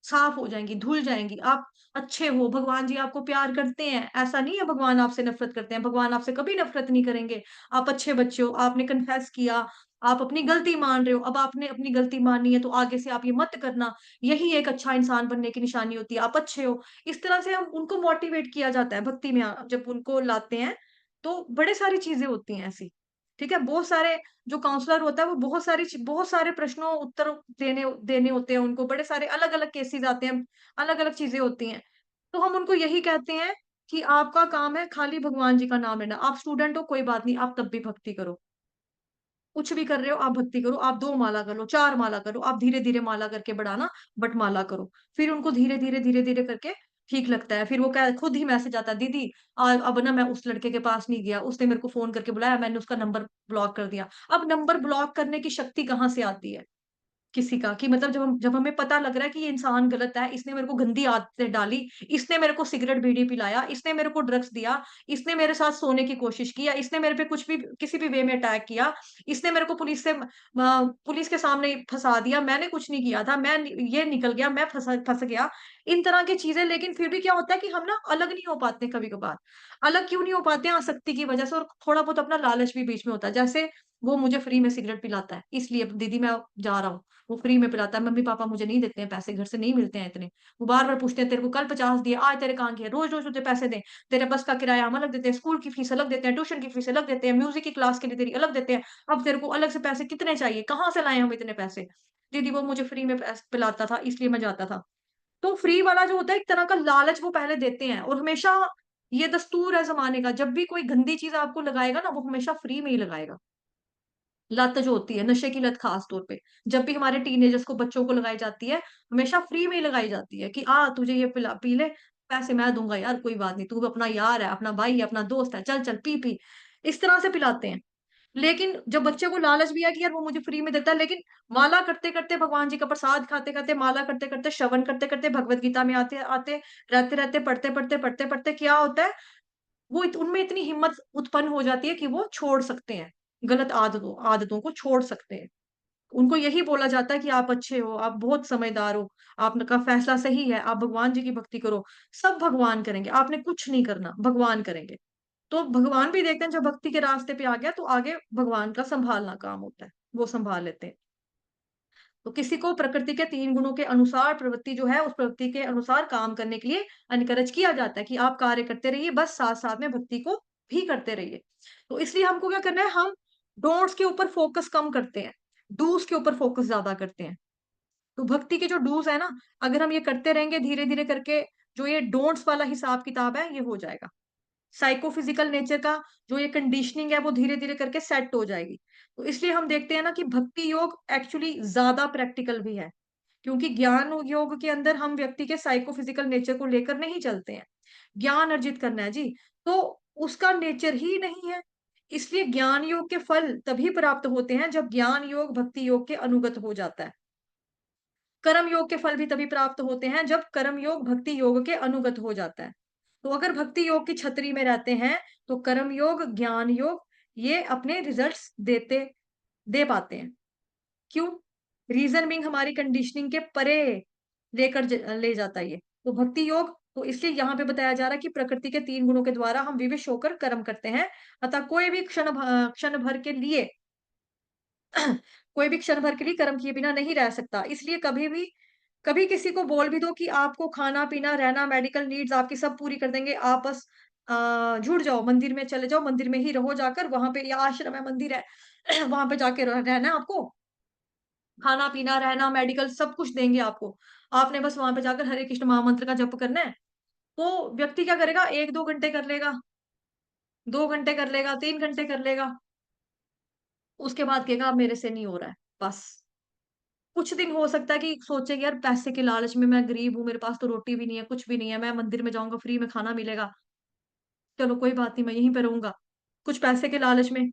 साफ हो जाएंगी, धुल जाएंगी। आप अच्छे हो, भगवान जी आपको प्यार करते हैं, ऐसा नहीं है भगवान आपसे नफरत करते हैं, भगवान आपसे कभी नफरत नहीं करेंगे। आप अच्छे बच्चे हो, आपने कन्फेस किया, आप अपनी गलती मान रहे हो, अब आपने अपनी गलती मानी है तो आगे से आप ये मत करना, यही एक अच्छा इंसान बनने की निशानी होती है, आप अच्छे हो। इस तरह से हम उनको मोटिवेट किया जाता है भक्ति में, जब उनको लाते हैं तो बड़े सारी चीजें होती हैं ऐसी, ठीक है। बहुत सारे जो काउंसलर होता है वो बहुत सारे प्रश्नों उत्तर देने देने होते हैं उनको, बड़े सारे अलग अलग केसेस आते हैं, अलग अलग चीजें होती हैं। तो हम उनको यही कहते हैं कि आपका काम है खाली भगवान जी का नाम लेना। आप स्टूडेंट हो कोई बात नहीं, आप तब भी भक्ति करो, कुछ भी कर रहे हो आप भक्ति करो, आप 2 माला कर लो, 4 माला करो, आप धीरे धीरे माला करके बढ़ाना, बट माला करो। फिर उनको धीरे धीरे करके ठीक लगता है, फिर वो क्या खुद ही मैसेज आता है, दीदी अब ना मैं उस लड़के के पास नहीं गया, उसने मेरे को फोन करके बुलाया, मैंने उसका नंबर ब्लॉक कर दिया। अब नंबर ब्लॉक करने की शक्ति कहाँ से आती है किसी का, कि मतलब जब हमें पता लग रहा है कि ये इंसान गलत है, इसने मेरे को गंदी आदतें डाली, इसने मेरे को सिगरेट बीड़ी पिलाया, इसने मेरे को ड्रग्स दिया, इसने मेरे साथ सोने की कोशिश की, या इसने मेरे पे कुछ भी किसी भी वे में अटैक किया, इसने मेरे को पुलिस के सामने फंसा दिया, मैंने कुछ नहीं किया था, ये निकल गया, मैं फंस गया, इन तरह की चीजें। लेकिन फिर भी क्या होता है कि हम ना अलग नहीं हो पाते, कभी कभार अलग क्यों नहीं हो पाते हैं? आसक्ति की वजह से, और थोड़ा बहुत अपना लालच भी बीच में होता है। जैसे वो मुझे फ्री में सिगरेट पिलाता है, इसलिए दीदी मैं जा रहा हूँ, वो फ्री में पिलाता है, मम्मी पापा मुझे नहीं देते हैं पैसे, घर से नहीं मिलते हैं इतने, वो बार बार पूछते हैं तेरे को कल 50 दिए, आज तेरे कहाँ गए, रोज रोज तुझे पैसे दें, तेरे बस का किराया हम अलग देते हैं, स्कूल की फीस अलग देते हैं, ट्यूशन की फीस अलग देते हैं, म्यूजिक की क्लास के लिए तेरी अलग देते हैं, अब तेरे को अलग से पैसे कितने चाहिए, कहाँ से लाए हम इतने पैसे? दीदी वो मुझे फ्री में पिलाता था इसलिए मैं जाता था। तो फ्री वाला जो होता है एक तरह का लालच वो पहले देते हैं, और हमेशा ये दस्तूर है जमाने का। जब भी कोई गंदी चीज आपको लगाएगा ना, वो हमेशा फ्री में ही लगाएगा। लत जो होती है, नशे की लत खास तौर पे, जब भी हमारे टीनेजर्स को, बच्चों को लगाई जाती है, हमेशा फ्री में ही लगाई जाती है कि तुझे ये पिला, पी ले, पैसे मैं दूंगा यार, कोई बात नहीं, तू अपना यार है, अपना भाई है, अपना दोस्त है, चल चल पी पी। इस तरह से पिलाते हैं। लेकिन जब बच्चे को लालच भी है कि यार वो मुझे फ्री में देता है, लेकिन माला करते करते, भगवान जी का प्रसाद खाते खाते, माला करते करते, श्रवण करते करते, भगवत गीता में आते आते, रहते रहते, पढ़ते पढ़ते, पढ़ते पढ़ते, क्या होता है, वो उनमें इतनी हिम्मत उत्पन्न हो जाती है कि वो छोड़ सकते हैं, गलत आदतों आदतों को छोड़ सकते हैं। उनको यही बोला जाता है कि आप अच्छे हो, आप बहुत समझदार हो, आपका फैसला सही है, आप भगवान जी की भक्ति करो। सब भगवान करेंगे, आपने कुछ नहीं करना, भगवान करेंगे। तो भगवान भी देखते हैं, जब भक्ति के रास्ते पे आ गया तो आगे भगवान का संभालना काम होता है, वो संभाल लेते हैं। तो किसी को प्रकृति के 3 गुणों के अनुसार प्रवृत्ति जो है, उस प्रवृत्ति के अनुसार काम करने के लिए एनकरेज किया जाता है कि आप कार्य करते रहिए, बस साथ साथ में भक्ति को भी करते रहिए। तो इसलिए हमको क्या करना है, हम डोंट्स के ऊपर फोकस कम करते हैं, डूज के ऊपर फोकस ज्यादा करते हैं। तो भक्ति के जो डूज है ना, अगर हम ये करते रहेंगे धीरे धीरे करके, जो ये डोंट्स वाला हिसाब किताब है, ये हो जाएगा। साइकोफिजिकल नेचर का जो ये कंडीशनिंग है, वो धीरे धीरे करके सेट हो जाएगी। तो इसलिए हम देखते हैं ना कि भक्ति योग एक्चुअली ज्यादा प्रैक्टिकल भी है, क्योंकि ज्ञान योग के अंदर हम व्यक्ति के साइकोफिजिकल नेचर को लेकर नहीं चलते हैं। ज्ञान अर्जित करना है जी, तो उसका नेचर ही नहीं है। इसलिए ज्ञान योग के फल तभी प्राप्त होते हैं जब ज्ञान योग भक्ति योग के अनुगत हो जाता है। कर्म योग के फल भी तभी प्राप्त होते हैं जब कर्म योग भक्ति योग के अनुगत हो जाता है। तो अगर भक्ति योग की छतरी में रहते हैं, तो कर्म योग, ज्ञान योग, ये अपने रिजल्ट्स दे पाते हैं। क्यों? रीजन बिंग हमारी कंडीशनिंग के परे ले जाता है ये। तो भक्ति योग, तो इसलिए यहाँ पे बताया जा रहा है कि प्रकृति के 3 गुणों के द्वारा हम विवश होकर कर्म करते हैं। अतः कोई भी क्षण भर के लिए कोई भी क्षण भर के लिए कर्म किए बिना नहीं रह सकता। इसलिए कभी किसी को बोल भी दो कि आपको खाना पीना रहना, मेडिकल नीड्स आपकी सब पूरी कर देंगे, आप बस जुड़ जाओ, मंदिर में चले जाओ, मंदिर में ही रहो जाकर, वहां पे या आश्रम है, मंदिर है, वहां पे जाके रहना है आपको, खाना पीना रहना मेडिकल सब कुछ देंगे आपको, आपने बस वहां पे जाकर हरे कृष्ण महामंत्र का जप करना है। तो व्यक्ति क्या करेगा, 1-2 घंटे कर लेगा, 2 घंटे कर लेगा, 3 घंटे कर लेगा, उसके बाद कहेगा अब मेरे से नहीं हो रहा है, बस। कुछ दिन हो सकता है कि सोचे कि यार पैसे के लालच में, मैं गरीब हूँ, मेरे पास तो रोटी भी नहीं है, कुछ भी नहीं है, मैं मंदिर में जाऊंगा, फ्री में खाना मिलेगा, चलो कोई बात नहीं, मैं यहीं पे रहूंगा। कुछ पैसे के लालच में,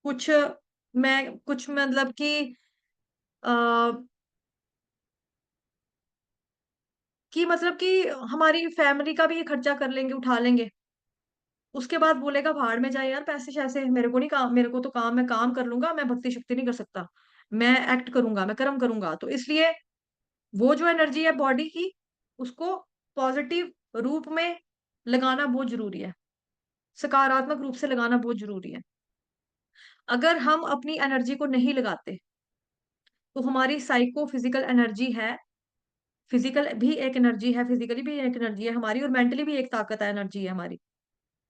कुछ कुछ मतलब कि मतलब कि हमारी फैमिली का भी ये खर्चा कर लेंगे, उठा लेंगे। उसके बाद बोलेगा भाड़ में जाए यार, पैसे शैसे मेरे को नहीं, काम मेरे को तो काम, मैं काम कर लूंगा, मैं भक्ति शक्ति नहीं कर सकता, मैं एक्ट करूंगा, मैं कर्म करूंगा। तो इसलिए वो जो एनर्जी है बॉडी की, उसको पॉजिटिव रूप में लगाना बहुत जरूरी है, सकारात्मक रूप से लगाना बहुत जरूरी है। अगर हम अपनी एनर्जी को नहीं लगाते, तो हमारी साइको फिजिकल एनर्जी है, फिजिकल भी एक एनर्जी है, फिजिकली भी एक एनर्जी है हमारी, और मेंटली भी एक ताकत है, एनर्जी है हमारी।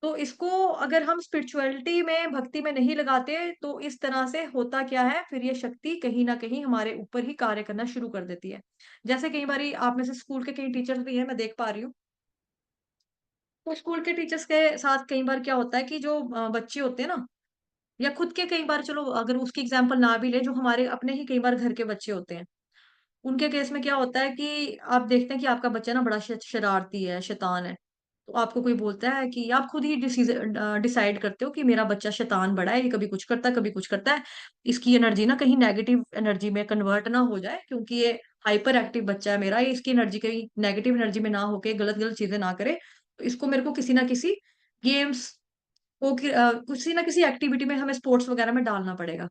तो इसको अगर हम स्पिरिचुअलिटी में, भक्ति में नहीं लगाते, तो इस तरह से होता क्या है, फिर ये शक्ति कहीं ना कहीं हमारे ऊपर ही कार्य करना शुरू कर देती है। जैसे कई बार आप में से स्कूल के कई टीचर्स भी हैं, मैं देख पा रही हूँ। तो स्कूल के टीचर्स के साथ कई बार क्या होता है कि जो बच्चे होते हैं ना, या खुद के, कई बार चलो अगर उसकी एग्जाम्पल ना भी ले, जो हमारे अपने ही कई बार घर के बच्चे होते हैं, उनके केस में क्या होता है कि आप देखते हैं कि आपका बच्चा ना बड़ा शरारती है, शैतान है। तो आपको कोई बोलता है कि आप खुद ही डिसाइड करते हो कि मेरा बच्चा शैतान बड़ा है, ये कभी कुछ करता है, कभी कुछ करता है, इसकी एनर्जी ना कहीं नेगेटिव एनर्जी में कन्वर्ट ना हो जाए, क्योंकि ये हाइपर एक्टिव बच्चा है मेरा, ये इसकी एनर्जी कहीं नेगेटिव एनर्जी में ना होके गलत गलत चीजें ना करे। तो इसको मेरे को किसी ना किसी गेम्स को किसी ना किसी एक्टिविटी में, हमें स्पोर्ट्स वगैरह में डालना पड़ेगा।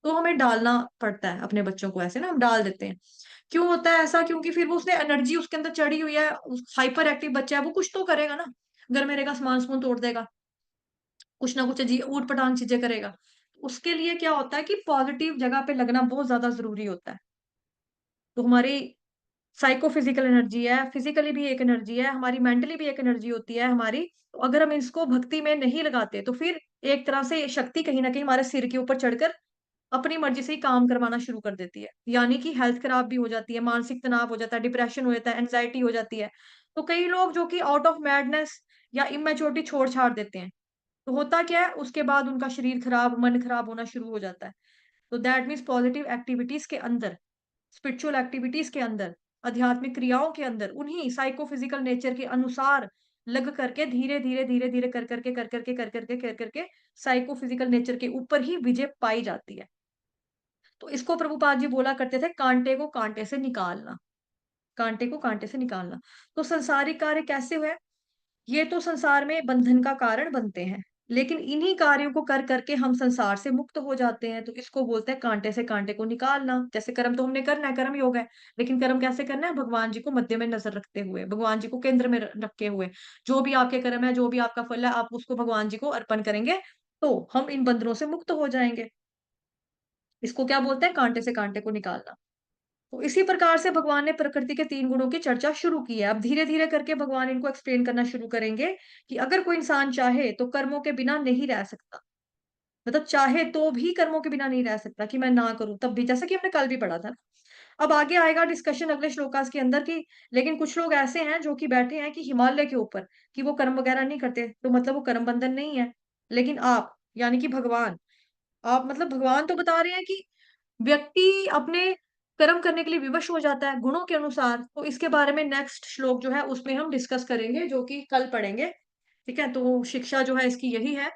तो हमें डालना पड़ता है अपने बच्चों को, ऐसे ना हम डाल देते हैं। क्यों होता है ऐसा? क्योंकि फिर वो, उसने एनर्जी उसके अंदर चढ़ी हुई है, हाइपर एक्टिव बच्चा है, वो कुछ तो करेगा ना, घर में रहेगा, सामान सुमान तोड़ देगा, कुछ ना कुछ अजीब ऊट पटांग चीजें करेगा। उसके लिए क्या होता है कि पॉजिटिव जगह पे लगना बहुत ज्यादा जरूरी होता है। तो हमारी साइकोफिजिकल एनर्जी है, फिजिकली भी एक एनर्जी है हमारी, मेंटली भी एक एनर्जी होती है हमारी। तो अगर हम इसको भक्ति में नहीं लगाते, तो फिर एक तरह से ये शक्ति कहीं ना कहीं हमारे सिर के ऊपर चढ़कर अपनी मर्जी से ही काम करवाना शुरू कर देती है। यानी कि हेल्थ खराब भी हो जाती है, मानसिक तनाव हो जाता है, डिप्रेशन हो जाता है, एंजाइटी हो जाती है। तो कई लोग जो कि आउट ऑफ मैडनेस या इमेच्योरिटी छोड़ छाड़ देते हैं, तो होता क्या है, उसके बाद उनका शरीर खराब, मन खराब होना शुरू हो जाता है। तो दैट मीन्स पॉजिटिव एक्टिविटीज के अंदर, स्पिरिचुअल एक्टिविटीज के अंदर, आध्यात्मिक क्रियाओं के अंदर, उन्हीं साइकोफिजिकल नेचर के अनुसार लग करके धीरे धीरे धीरे धीरे कर करके साइकोफिजिकल नेचर के ऊपर ही विजय पाई जाती है। तो इसको प्रभुपाद जी बोला करते थे, कांटे को कांटे से निकालना, कांटे को कांटे से निकालना। तो संसारिक कार्य कैसे हुए? ये तो संसार में बंधन का कारण बनते हैं, लेकिन इन्हीं कार्यों को कर करके हम संसार से मुक्त हो जाते हैं। तो इसको बोलते हैं कांटे से कांटे को निकालना। जैसे कर्म तो हमने करना है, कर्म योग है, लेकिन कर्म कैसे करना है? भगवान जी को मध्य में नजर रखते हुए, भगवान जी को केंद्र में रखे हुए। जो भी आपके कर्म है, जो भी आपका फल है, आप उसको भगवान जी को अर्पण करेंगे, तो हम इन बंधनों से मुक्त हो जाएंगे। इसको क्या बोलते हैं? कांटे से कांटे को निकालना। तो इसी प्रकार से भगवान ने प्रकृति के 3 गुणों की चर्चा शुरू की है। अब धीरे-धीरे करके भगवान इनको एक्सप्लेन करना शुरू करेंगे कि अगर कोई इंसान चाहे तो कर्मों के बिना नहीं रह सकता। मतलब चाहे तो भी कर्मों के बिना नहीं रह सकता कि मैं ना करूँ तब भी, जैसा कि हमने कल भी पढ़ा था। अब आगे आएगा डिस्कशन अगले श्लोकास के अंदर की, लेकिन कुछ लोग ऐसे हैं जो कि बैठे हैं कि हिमालय के ऊपर, कि वो कर्म वगैरह नहीं करते, तो मतलब वो कर्म बंधन नहीं है। लेकिन आप, यानी कि भगवान, आप मतलब भगवान तो बता रहे हैं कि व्यक्ति अपने कर्म करने के लिए विवश हो जाता है गुणों के अनुसार। तो इसके बारे में नेक्स्ट श्लोक जो है उसमें हम डिस्कस करेंगे, जो कि कल पढ़ेंगे। ठीक है, तो शिक्षा जो है इसकी यही है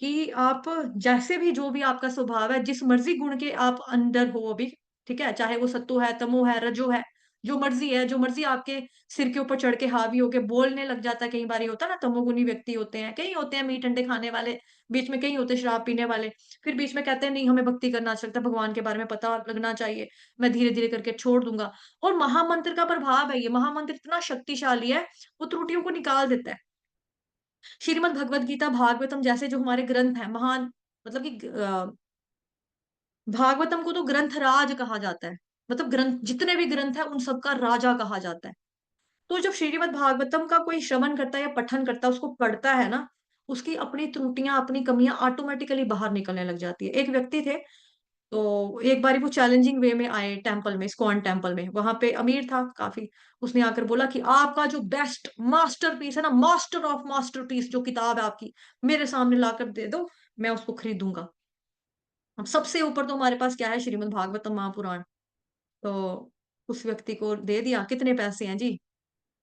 कि आप जैसे भी, जो भी आपका स्वभाव है, जिस मर्जी गुण के आप अंदर हो अभी, ठीक है, चाहे वो सत्तो है, तमो है, रजो है, जो मर्जी है, जो मर्जी आपके सिर के ऊपर चढ़ के हावी होके बोलने लग जाता है। कई बार ये होता है ना, तमोगुनी व्यक्ति होते हैं, कई होते हैं मीट अंडे खाने वाले, बीच में कई होते हैं शराब पीने वाले, फिर बीच में कहते हैं नहीं हमें भक्ति करना अच्छा लगता है, भगवान के बारे में पता लगना चाहिए, मैं धीरे धीरे करके छोड़ दूंगा। और महामंत्र का प्रभाव है, ये महामंत्र इतना शक्तिशाली है, वो त्रुटियों को निकाल देता है। श्रीमद् भगवत गीता, भागवतम जैसे जो हमारे ग्रंथ हैं, महान, मतलब कि भागवतम को तो ग्रंथ राज कहा जाता है। मतलब ग्रंथ, जितने भी ग्रंथ है उन सबका राजा कहा जाता है। तो जब श्रीमद् भागवतम का कोई श्रवण करता है या पठन करता है, उसको पढ़ता है ना, उसकी अपनी त्रुटियां, अपनी कमियां ऑटोमेटिकली बाहर निकलने लग जाती है। एक व्यक्ति थे, तो एक बारी वो चैलेंजिंग वे में आए टेम्पल में, इस्कॉन टेम्पल में, वहां पे अमीर था काफी। उसने आकर बोला कि आपका जो बेस्ट मास्टरपीस है ना, मास्टर ऑफ मास्टरपीस जो किताब है आपकी, मेरे सामने लाकर दे दो, मैं उसको खरीदूंगा। अब सबसे ऊपर तो हमारे पास क्या है? श्रीमद् भागवतम महापुराण। तो उस व्यक्ति को दे दिया। कितने पैसे हैं जी?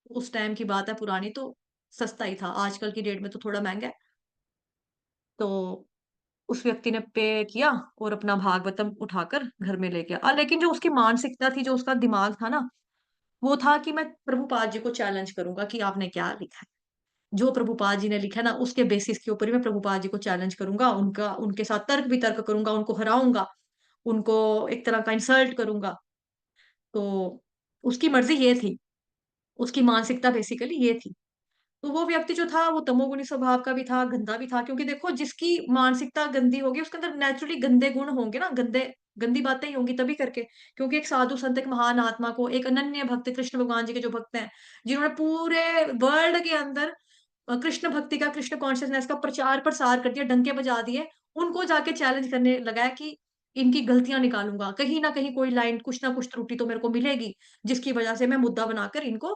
उस टाइम की बात है, पुरानी, तो सस्ता ही था, आजकल की डेट में तो थोड़ा महंगा है। तो उस व्यक्ति ने पे किया और अपना भागवतम उठाकर घर में ले गया। लेकिन जो उसकी मानसिकता थी, जो उसका दिमाग था ना, वो था कि मैं प्रभुपाद जी को चैलेंज करूंगा कि आपने क्या लिखा है। जो प्रभुपाद जी ने लिखा है ना, उसके बेसिस के ऊपर ही मैं प्रभुपाद जी को चैलेंज करूंगा, उनका, उनके साथ तर्क वितर्क करूंगा, उनको हराऊंगा, उनको एक तरह का इंसल्ट करूंगा। तो उसकी मर्जी ये थी, उसकी मानसिकता बेसिकली ये थी। तो वो व्यक्ति जो था वो तमोगुणी स्वभाव का भी था, गंदा भी था, क्योंकि देखो जिसकी मानसिकता गंदी होगी उसके अंदर नेचुरली गंदे गुण होंगे ना, गंदी बातें ही होंगी तभी करके। क्योंकि एक साधु संत, एक महान आत्मा को, एक अनन्य भक्त, कृष्ण भगवान जी के जो भक्त हैं, जिन्होंने पूरे वर्ल्ड के अंदर कृष्ण भक्ति का, कृष्ण कॉन्शियसनेस का प्रचार प्रसार कर दिया, डंके बजा दिए, उनको जाके चैलेंज करने लगा है कि इनकी गलतियां निकालूंगा, कहीं ना कहीं कोई लाइन, कुछ ना कुछ त्रुटि तो मेरे को मिलेगी, जिसकी वजह से मैं मुद्दा बनाकर इनको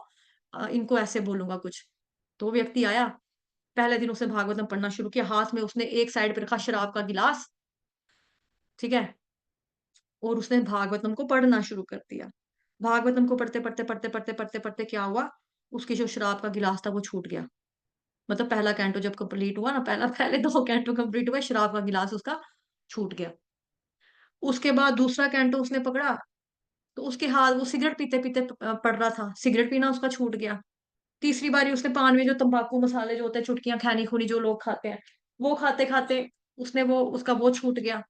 इनको ऐसे बोलूंगा कुछ। तो वो व्यक्ति आया, पहले दिन उसने भागवतम पढ़ना शुरू किया, हाथ में उसने एक साइड पे रखा शराब का गिलास, ठीक है, और उसने भागवतम को पढ़ना शुरू कर दिया। भागवतम को पढ़ते पढ़ते पढ़ते पढ़ते पढ़ते पढ़ते क्या हुआ, उसकी जो शराब का गिलास था वो छूट गया। मतलब पहला कैंटो जब कंप्लीट हुआ ना, पहला पहले 2 कैंटो कंप्लीट हुए, शराब का गिलास उसका छूट गया। उसके बाद दूसरा कैंटो उसने पकड़ा, तो उसके हाथ, वो सिगरेट पीते पीते पड़ रहा था, सिगरेट पीना उसका छूट गया। तीसरी बारी उसने पान में जो तंबाकू मसाले जो होते हैं, चुटकियां, खैनी खूनी जो लोग खाते हैं, वो खाते खाते उसने वो, उसका वो छूट गया।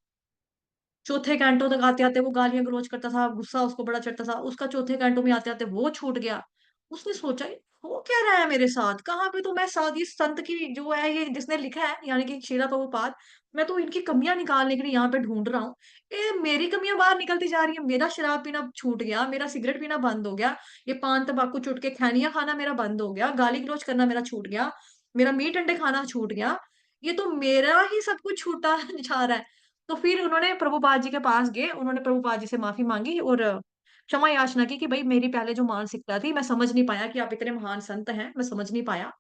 चौथे कैंटो तक आते आते वो गालियां गलौज करता था, गुस्सा उसको बड़ा चढ़ता था, उसका चौथे कैंटो में आते आते वो छूट गया। उसने सोचा ये हो क्या रहा है मेरे साथ, कहाँ पे तो मैं साथ, ये संत की जो है, ये जिसने लिखा है, यानी कि श्रीला प्रभुपाद, मैं तो इनकी कमियां निकालने के लिए यहाँ पे ढूंढ रहा हूँ, ये मेरी कमियां बाहर निकलती जा रही है। मेरा शराब पीना छूट गया, मेरा सिगरेट पीना बंद हो गया, ये पान तंबाकू चुटके खैनिया खाना मेरा बंद हो गया, गाली गलौज करना मेरा छूट गया, मेरा मीट अंडे खाना छूट गया, ये तो मेरा ही सब कुछ छूटा जा रहा है। तो फिर उन्होंने प्रभुपाद जी के पास गए, उन्होंने प्रभुपाद जी से माफी मांगी और क्षमा याचना की कि भाई मेरी पहले जो मानसिकता थी, मैं समझ नहीं पाया कि आप इतने महान संत हैं, मैं समझ नहीं पाया,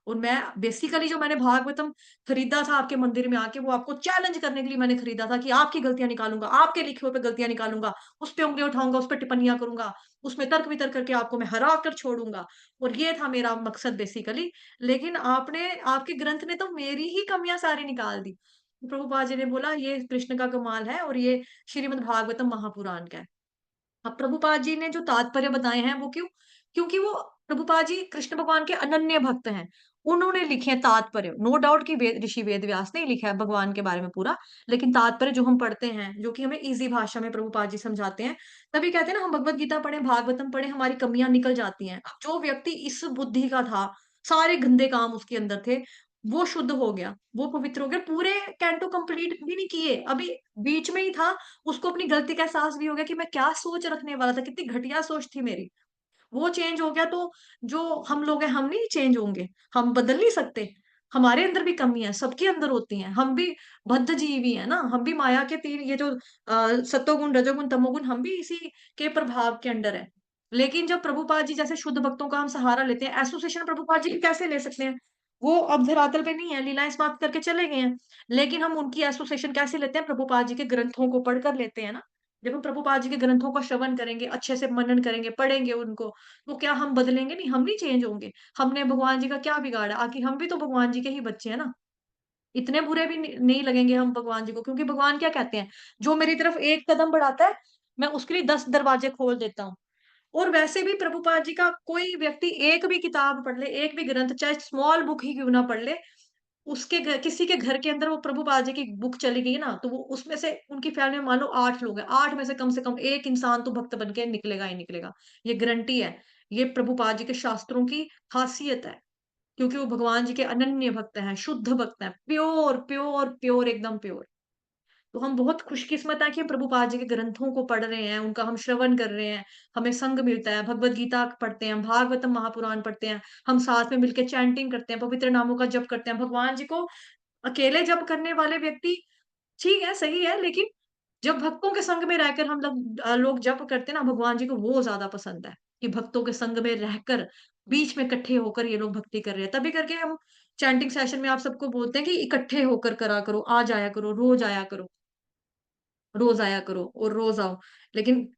और मैं बेसिकली जो मैंने भागवतम खरीदा था आपके मंदिर में आके, वो आपको चैलेंज करने के लिए मैंने खरीदा था कि आपकी गलतियां निकालूंगा, आपके लिखे हुए पे गलतियां निकालूंगा, उस पे उंगली उठाऊंगा, उस पे टिप्पणियां करूंगा, उसमें तर्क वितर्क करके आपको मैं हरा कर छोड़ूंगा। और ये था मेरा मकसद बेसिकली। लेकिन आपके ग्रंथ ने तो मेरी ही कमियां सारी निकाल दी। प्रभुपाद जी ने बोला ये कृष्ण का कमाल है और ये श्रीमद् भागवतम महापुराण का है। अब प्रभुपाद जी ने जो तात्पर्य बताए हैं वो क्यों? क्योंकि वो प्रभुपाद जी कृष्ण भगवान के अनन्य भक्त हैं। उन्होंने लिखे हैं तात्पर्य। नो डाउट कि ऋषि वेद व्यास ने ही लिखा है भगवान के बारे में पूरा, लेकिन तात्पर्य जो हम पढ़ते हैं, जो कि हमें इजी भाषा में प्रभुपाद जी समझाते हैं, तभी कहते हैं ना, हम भगवत गीता पढ़े, भागवतम पढ़े, हमारी कमियां निकल जाती हैं। अब जो व्यक्ति इस बुद्धि का था, सारे गंदे काम उसके अंदर थे, वो शुद्ध हो गया, वो पवित्र हो गया। पूरे कैंटो कंप्लीट भी नहीं किए, अभी बीच में ही था, उसको अपनी गलती का एहसास भी हो गया कि मैं क्या सोच रखने वाला था, कितनी घटिया सोच थी मेरी, वो चेंज हो गया। तो जो हम लोग हैं, हम नहीं चेंज होंगे, हम बदल नहीं सकते। हमारे अंदर भी कमियां सबके अंदर होती हैं, हम भी बद्ध जीवी हैं ना, हम भी माया के तीन, ये जो सत्वगुण रजोगुण तमोगुण, हम भी इसी के प्रभाव के अंडर है। लेकिन जब प्रभुपाद जी जैसे शुद्ध भक्तों का हम सहारा लेते हैं, एसोसिएशन प्रभुपाद जी की कैसे ले सकते हैं? वो अब धरातल पे नहीं है, लीलाएं समाप्त करके चले गए हैं। लेकिन हम उनकी एसोसिएशन कैसे लेते हैं? प्रभुपाद जी के ग्रंथों को पढ़कर लेते हैं ना। जब हम प्रभुपाद जी के ग्रंथों का श्रवण करेंगे, अच्छे से मनन करेंगे, पढ़ेंगे उनको, तो क्या हम बदलेंगे? नहीं, हम नहीं चेंज होंगे। हमने भगवान जी का क्या बिगाड़ा? आखिर हम भी तो भगवान जी के ही बच्चे हैं ना। इतने बुरे भी नहीं लगेंगे हम भगवान जी को, क्योंकि भगवान क्या कहते हैं? जो मेरी तरफ एक कदम बढ़ाता है, मैं उसके लिए 10 दरवाजे खोल देता हूँ। और वैसे भी प्रभुपाद जी का कोई व्यक्ति एक भी किताब पढ़ ले, एक भी ग्रंथ, चाहे स्मॉल बुक ही क्यों ना पढ़ ले, किसी के घर के अंदर वो प्रभुपाद जी की बुक चली गई ना, तो वो उसमें से, उनकी फैमिली में मान लो 8 लोग हैं, 8 में से कम एक इंसान तो भक्त बन के निकलेगा ही निकलेगा। ये गारंटी है। ये प्रभुपाद जी के शास्त्रों की खासियत है, क्योंकि वो भगवान जी के अनन्य भक्त हैं, शुद्ध भक्त हैं, प्योर प्योर प्योर, एकदम प्योर। तो हम बहुत खुशकिस्मत है कि हम प्रभुपाद जी के ग्रंथों को पढ़ रहे हैं, उनका हम श्रवण कर रहे हैं, हमें संग मिलता है, भगवत गीता पढ़ते हैं, भागवतम महापुराण पढ़ते हैं, हम साथ में मिलकर चैंटिंग करते हैं, पवित्र नामों का जप करते हैं। भगवान जी को अकेले जप करने वाले व्यक्ति ठीक है, सही है, लेकिन जब भक्तों के संग में रहकर हम लोग जप करते हैं ना, भगवान जी को वो ज्यादा पसंद है कि भक्तों के संग में रहकर, बीच में इकट्ठे होकर ये लोग भक्ति कर रहे हैं। तभी करके हम चैंटिंग सेशन में आप सबको बोलते हैं कि इकट्ठे होकर करा करो, आ जाया करो, रोज आया करो, रोज आया करो और रोज आओ। लेकिन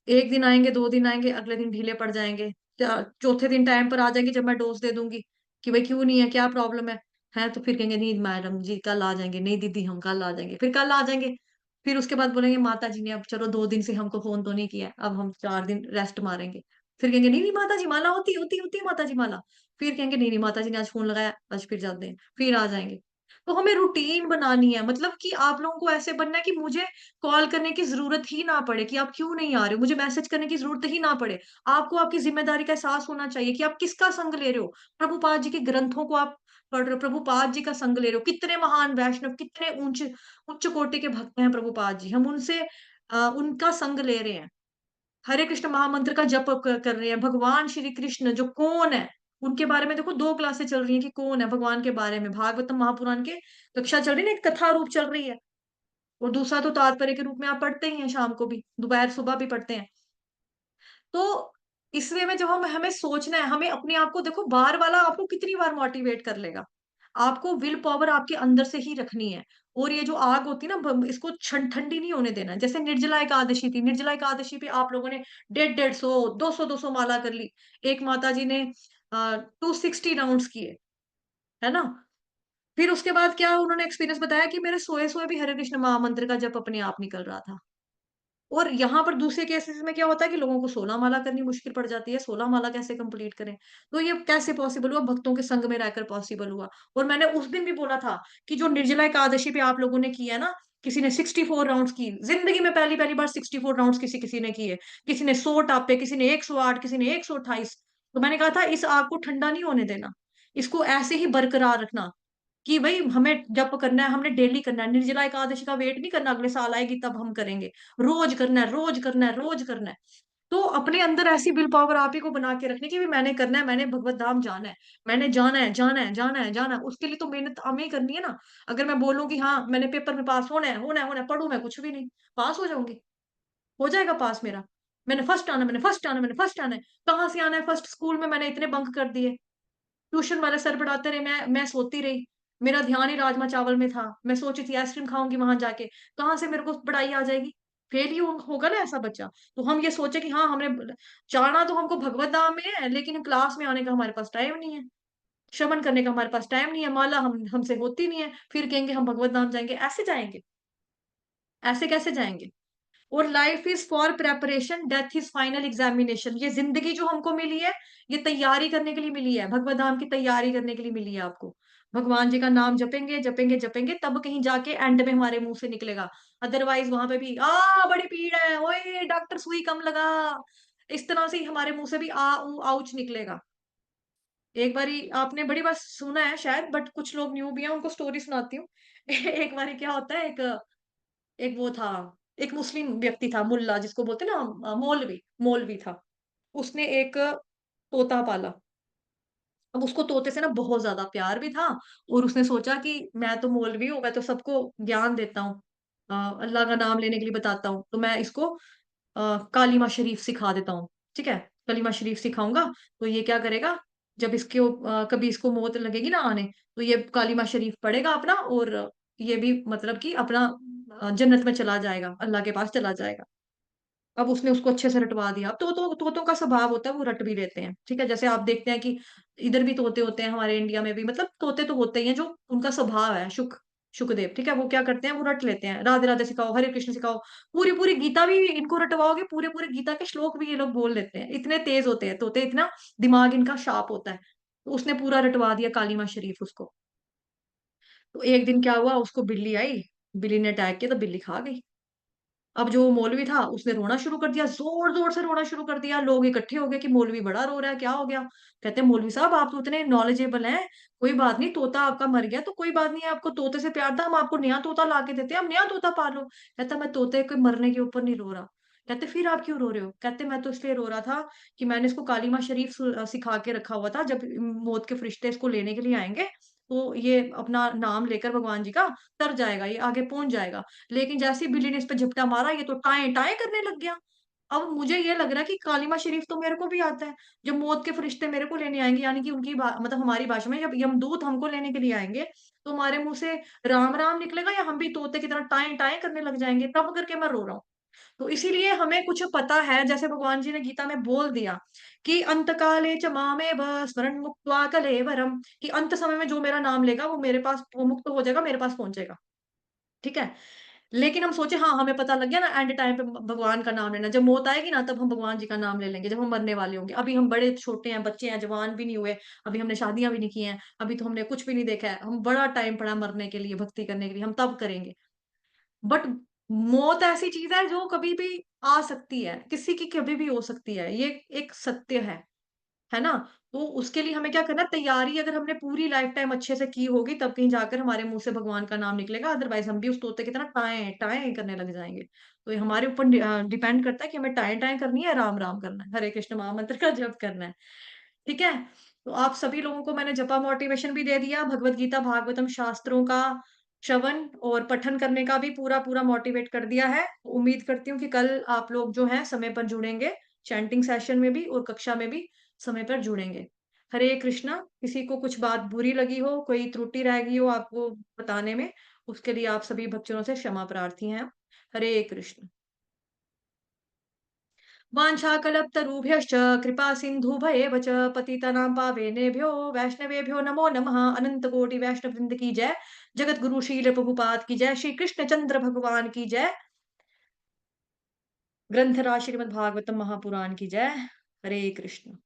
एक दिन आएंगे, 2 दिन आएंगे, अगले दिन ढीले पड़ जाएंगे, चौथे दिन टाइम पर आ जाएंगे जब मैं डोज दे दूंगी कि भाई क्यों नहीं है, क्या प्रॉब्लम है, तो फिर कहेंगे नहीं मैडम जी कल आ जाएंगे, नहीं दीदी हम कल आ जाएंगे, फिर कल आ जाएंगे। फिर उसके बाद बोलेंगे माता जी ने अब चलो 2 दिन से हमको फोन तो नहीं किया, अब हम 4 दिन रेस्ट मारेंगे। फिर कहेंगे नहीं नहीं माता जी माला होती है माता जी माला। फिर कहेंगे नहीं नहीं माता जी ने आज फोन लगाया, आज फिर जाते हैं, फिर आ जाएंगे। तो हमें रूटीन बनानी है, मतलब कि आप लोगों को ऐसे बनना है कि मुझे कॉल करने की जरूरत ही ना पड़े कि आप क्यों नहीं आ रहे हो, मुझे मैसेज करने की जरूरत ही ना पड़े। आपको आपकी जिम्मेदारी का एहसास होना चाहिए कि आप किसका संग ले रहे हो। प्रभुपाद जी के ग्रंथों को आप पढ़ रहे हो, प्रभुपाद जी का संग ले रहे हो। कितने महान वैष्णव, कितने उच्च उच्च कोटि के भक्त हैं प्रभुपाद जी, हम उनसे उनका संग ले रहे हैं। हरे कृष्ण महामंत्र का जप कर रहे हैं। भगवान श्री कृष्ण जो कौन है, उनके बारे में देखो 2 क्लासें चल रही हैं कि कौन है भगवान के बारे में, भागवतम महापुराण के कक्षा चल रही है ना, एक कथा रूप चल रही है, और दूसरा तो तात्पर्य के रूप में आप पढ़ते ही हैं, शाम को भी, दोपहर सुबह भी पढ़ते हैं। तो इस वे में जब हमें सोचना है, हमें अपने आप को देखो, बाहर वाला आपको कितनी बार मोटिवेट कर लेगा, आपको विल पावर आपके अंदर से ही रखनी है। और ये जो आग होती है ना, इसको ठंडी नहीं होने देना। जैसे निर्जला एकादशी थी, निर्जला एकादशी पे आप लोगों ने 150 200 माला कर ली, एक माता जी ने 260 राउंड्स किए, है ना। फिर उसके बाद क्या उन्होंने एक्सपीरियंस बताया कि मेरे सोए सोए भी हरे कृष्ण महामंत्र का जप अपने आप निकल रहा था। और यहाँ पर दूसरे केसेस में क्या होता है कि लोगों को 16 माला करनी मुश्किल पड़ जाती है, 16 माला कैसे कंप्लीट करें? तो ये कैसे पॉसिबल हुआ? भक्तों के संग में रहकर पॉसिबल हुआ। और मैंने उस दिन भी बोला था कि जो निर्जला एकादशी पे आप लोगों ने किया है ना, किसी ने 64 राउंड्स की, जिंदगी में पहली पहली बार 64 राउंड्स किसी किसी ने किए, किसी ने 100 टापे, किसी ने 108, किसी ने 128। तो मैंने कहा था इस आग को ठंडा नहीं होने देना, इसको ऐसे ही बरकरार रखना कि भाई हमें जप करना है, हमने डेली करना है। निर्जला एकादशी का वेट नहीं करना अगले साल आएगी तब हम करेंगे, रोज करना है, रोज करना है, रोज करना है। तो अपने अंदर ऐसी विल पावर आप ही को बना के रखनी कि भी मैंने करना है, मैंने भगवत धाम जाना है, मैंने जाना है, जाना है, जाना है, जाना है। उसके लिए तो मेहनत हमें ही करनी है ना। अगर मैं बोलूँ कि हाँ मैंने पेपर में पास होना है, होना है, होना है, पढ़ू मैं कुछ भी नहीं, पास हो जाऊंगी? हो जाएगा पास मेरा? मैंने फर्स्ट आना, मैंने फर्स्ट आना, मैंने फर्स्ट आना है। कहाँ से आना है फर्स्ट? स्कूल में मैंने इतने बंक कर दिए, ट्यूशन वाले सर पढ़ाते रहे, मैं सोती रही, मेरा ध्यान ही राजमा चावल में था, मैं सोची थी आइसक्रीम खाऊंगी वहां जाके, कहाँ से मेरे को पढ़ाई आ जाएगी? फेल ही होगा ना ऐसा बच्चा। तो हम ये सोचे कि हाँ, हमने जाना तो हमको भगवत धाम में है, लेकिन क्लास में आने का हमारे पास टाइम नहीं है, श्रवण करने का हमारे पास टाइम नहीं है, माला हमसे होती नहीं है, फिर कहेंगे हम भगवत धाम जाएंगे, ऐसे जाएंगे? ऐसे कैसे जाएंगे? और life is for preparation, death is final examination. ये जिंदगी जो हमको मिली है, ये तैयारी करने के लिए मिली है, भगवत धाम की तैयारी करने के लिए मिली है आपको। भगवान जी का नाम जपेंगे जपेंगे जपेंगे, तब कहीं जाके एंड में हमारे मुंह से निकलेगा। अदरवाइज वहां पे भी बड़ी पीड़ है, ओए डॉक्टर सुई कम लगा, इस तरह से ही हमारे मुंह से भी आउच निकलेगा। एक बारी आपने बड़ी बार सुना है शायद, बट कुछ लोग न्यू भी हैं, उनको स्टोरी सुनाती हूँ। एक बारी क्या होता है, एक एक वो था, एक मुस्लिम व्यक्ति था, मुल्ला जिसको बोलते हैं ना, मौलवी मौलवी था। उसने एक तोता पाला। अब उसको तोते से ना बहुत ज्यादा प्यार भी था, और उसने सोचा कि मैं तो मौलवी हूँ, मैं तो सबको ज्ञान देता हूँ, अल्लाह का नाम लेने के लिए बताता हूँ, तो मैं इसको कालिमा शरीफ सिखा देता हूँ। ठीक है, कलीमा शरीफ सिखाऊंगा, तो ये क्या करेगा, जब कभी इसको मौत लगेगी ना आने, तो ये कालिमा शरीफ पढ़ेगा अपना, और ये भी मतलब कि अपना जन्नत में चला जाएगा, अल्लाह के पास चला जाएगा। अब उसने उसको अच्छे से रटवा दिया। अब तोतों का स्वभाव होता है, वो रट भी लेते हैं। ठीक है, जैसे आप देखते हैं कि इधर भी तोते होते हैं, हमारे इंडिया में भी, मतलब तोते तो होते ही हैं, जो उनका स्वभाव है। शुकदेव, ठीक है, वो क्या करते हैं, वो रट लेते हैं, राधे राधे सिखाओ, हरे कृष्ण सिखाओ, पूरी पूरी गीता भी इनको रटवाओगे, पूरे पूरे गीता के श्लोक भी ये लोग बोल लेते हैं, इतने तेज होते हैं तोते, इतना दिमाग इनका शार्प होता है। तो उसने पूरा रटवा दिया कालीमा शरीफ उसको। तो एक दिन क्या हुआ, उसको बिल्ली आई, बिल्ली ने अटैक किया, तो बिल्ली खा गई। अब जो मौलवी था उसने रोना शुरू कर दिया, जोर जोर से रोना शुरू कर दिया। लोग इकट्ठे हो गए कि मौलवी बड़ा रो रहा है, क्या हो गया? कहते हैं मौलवी साहब, आप तो इतने नॉलेजेबल हैं, कोई बात नहीं, तोता आपका मर गया तो कोई बात नहीं, आपको तोते से प्यार था, हम आपको नया तोता ला के देते हैं, आप नया तोता पालो। कहता मैं तोते के मरने के ऊपर नहीं रो रहा। कहते फिर आप क्यों रो रहे हो? कहते मैं तो इसलिए रो रहा था कि मैंने इसको कालीमा शरीफ सिखा के रखा हुआ था, जब मौत के फरिश्ते इसको लेने के लिए आएंगे, तो ये अपना नाम लेकर भगवान जी का तर जाएगा, ये आगे पहुंच जाएगा। लेकिन जैसे ही बिल्ली ने इस पे झपटा मारा, ये तो टाए टाए करने लग गया। अब मुझे ये लग रहा है कि कालिमा शरीफ तो मेरे को भी आता है। जब मौत के फरिश्ते मेरे को लेने आएंगे, यानी कि मतलब हमारी भाषा में जब यमदूत हमको लेने के लिए आएंगे, तो हमारे मुंह से राम राम निकलेगा, या हम भी तोते की तरह टाए टाए करने लग जाएंगे, तब करके मैं रो रहा हूँ। तो इसीलिए हमें कुछ पता है, जैसे भगवान जी ने गीता में बोल दिया कि अंत काले च मामेव स्मरण मुक्त्वा कलेवरम, कि अंत समय में जो मेरा नाम लेगा वो मेरे पास, वो मुक्त हो जाएगा, मेरे पास पहुंचेगा। ठीक है, लेकिन हम सोचे हाँ, हमें पता लग गया ना, एंड टाइम पे भगवान का नाम लेना, जब मौत आएगी ना, तब हम भगवान जी का नाम ले लेंगे, जब हम मरने वाले होंगे। अभी हम बड़े छोटे हैं, बच्चे हैं, जवान भी नहीं हुए, अभी हमने शादियां भी नहीं की हैं, अभी तो हमने कुछ भी नहीं देखा है, हम बड़ा टाइम पड़ा मरने के लिए, भक्ति करने के लिए, हम तब करेंगे। बट मौत ऐसी चीज है जो कभी भी आ सकती है, किसी की कभी भी हो सकती है, ये एक सत्य है ना? तो उसके लिए हमें क्या करना है, तैयारी अगर हमने पूरी लाइफ टाइम अच्छे से की होगी, तब कहीं जाकर हमारे मुंह से भगवान का नाम निकलेगा, अदरवाइज हम भी उस तोते की तरह टाएं टाएं करने लग जाएंगे। तो ये हमारे ऊपर डिपेंड करता है कि हमें टाएं टाएं करनी है, राम राम करना है, हरे कृष्ण महामंत्र का जप करना है। ठीक है, तो आप सभी लोगों को मैंने जपा मोटिवेशन भी दे दिया, भगवत गीता भागवतम शास्त्रों का श्रवण और पठन करने का भी पूरा पूरा मोटिवेट कर दिया है। उम्मीद करती हूँ कि कल आप लोग जो है समय पर जुड़ेंगे, चैंटिंग सेशन में भी और कक्षा में भी समय पर जुड़ेंगे। हरे कृष्णा। किसी को कुछ बात बुरी लगी हो, कोई त्रुटि रह गई हो आपको बताने में, उसके लिए आप सभी भक्तों से क्षमा प्रार्थी हैं। हरे कृष्ण। वाञ्छाकल्पतरुभ्यश्च कृपा सिन्धुभयेव च पतितानां पावनेभ्यो वैष्णवेभ्यो नमो नमः। अनंत कोटि वैष्णव वृंद की जय। जगत गुरु शील प्रभुपाद की जय। श्री कृष्ण चंद्र भगवान की जय। ग्रंथराज श्रीमद् भागवतम महापुराण की जय। हरे कृष्ण।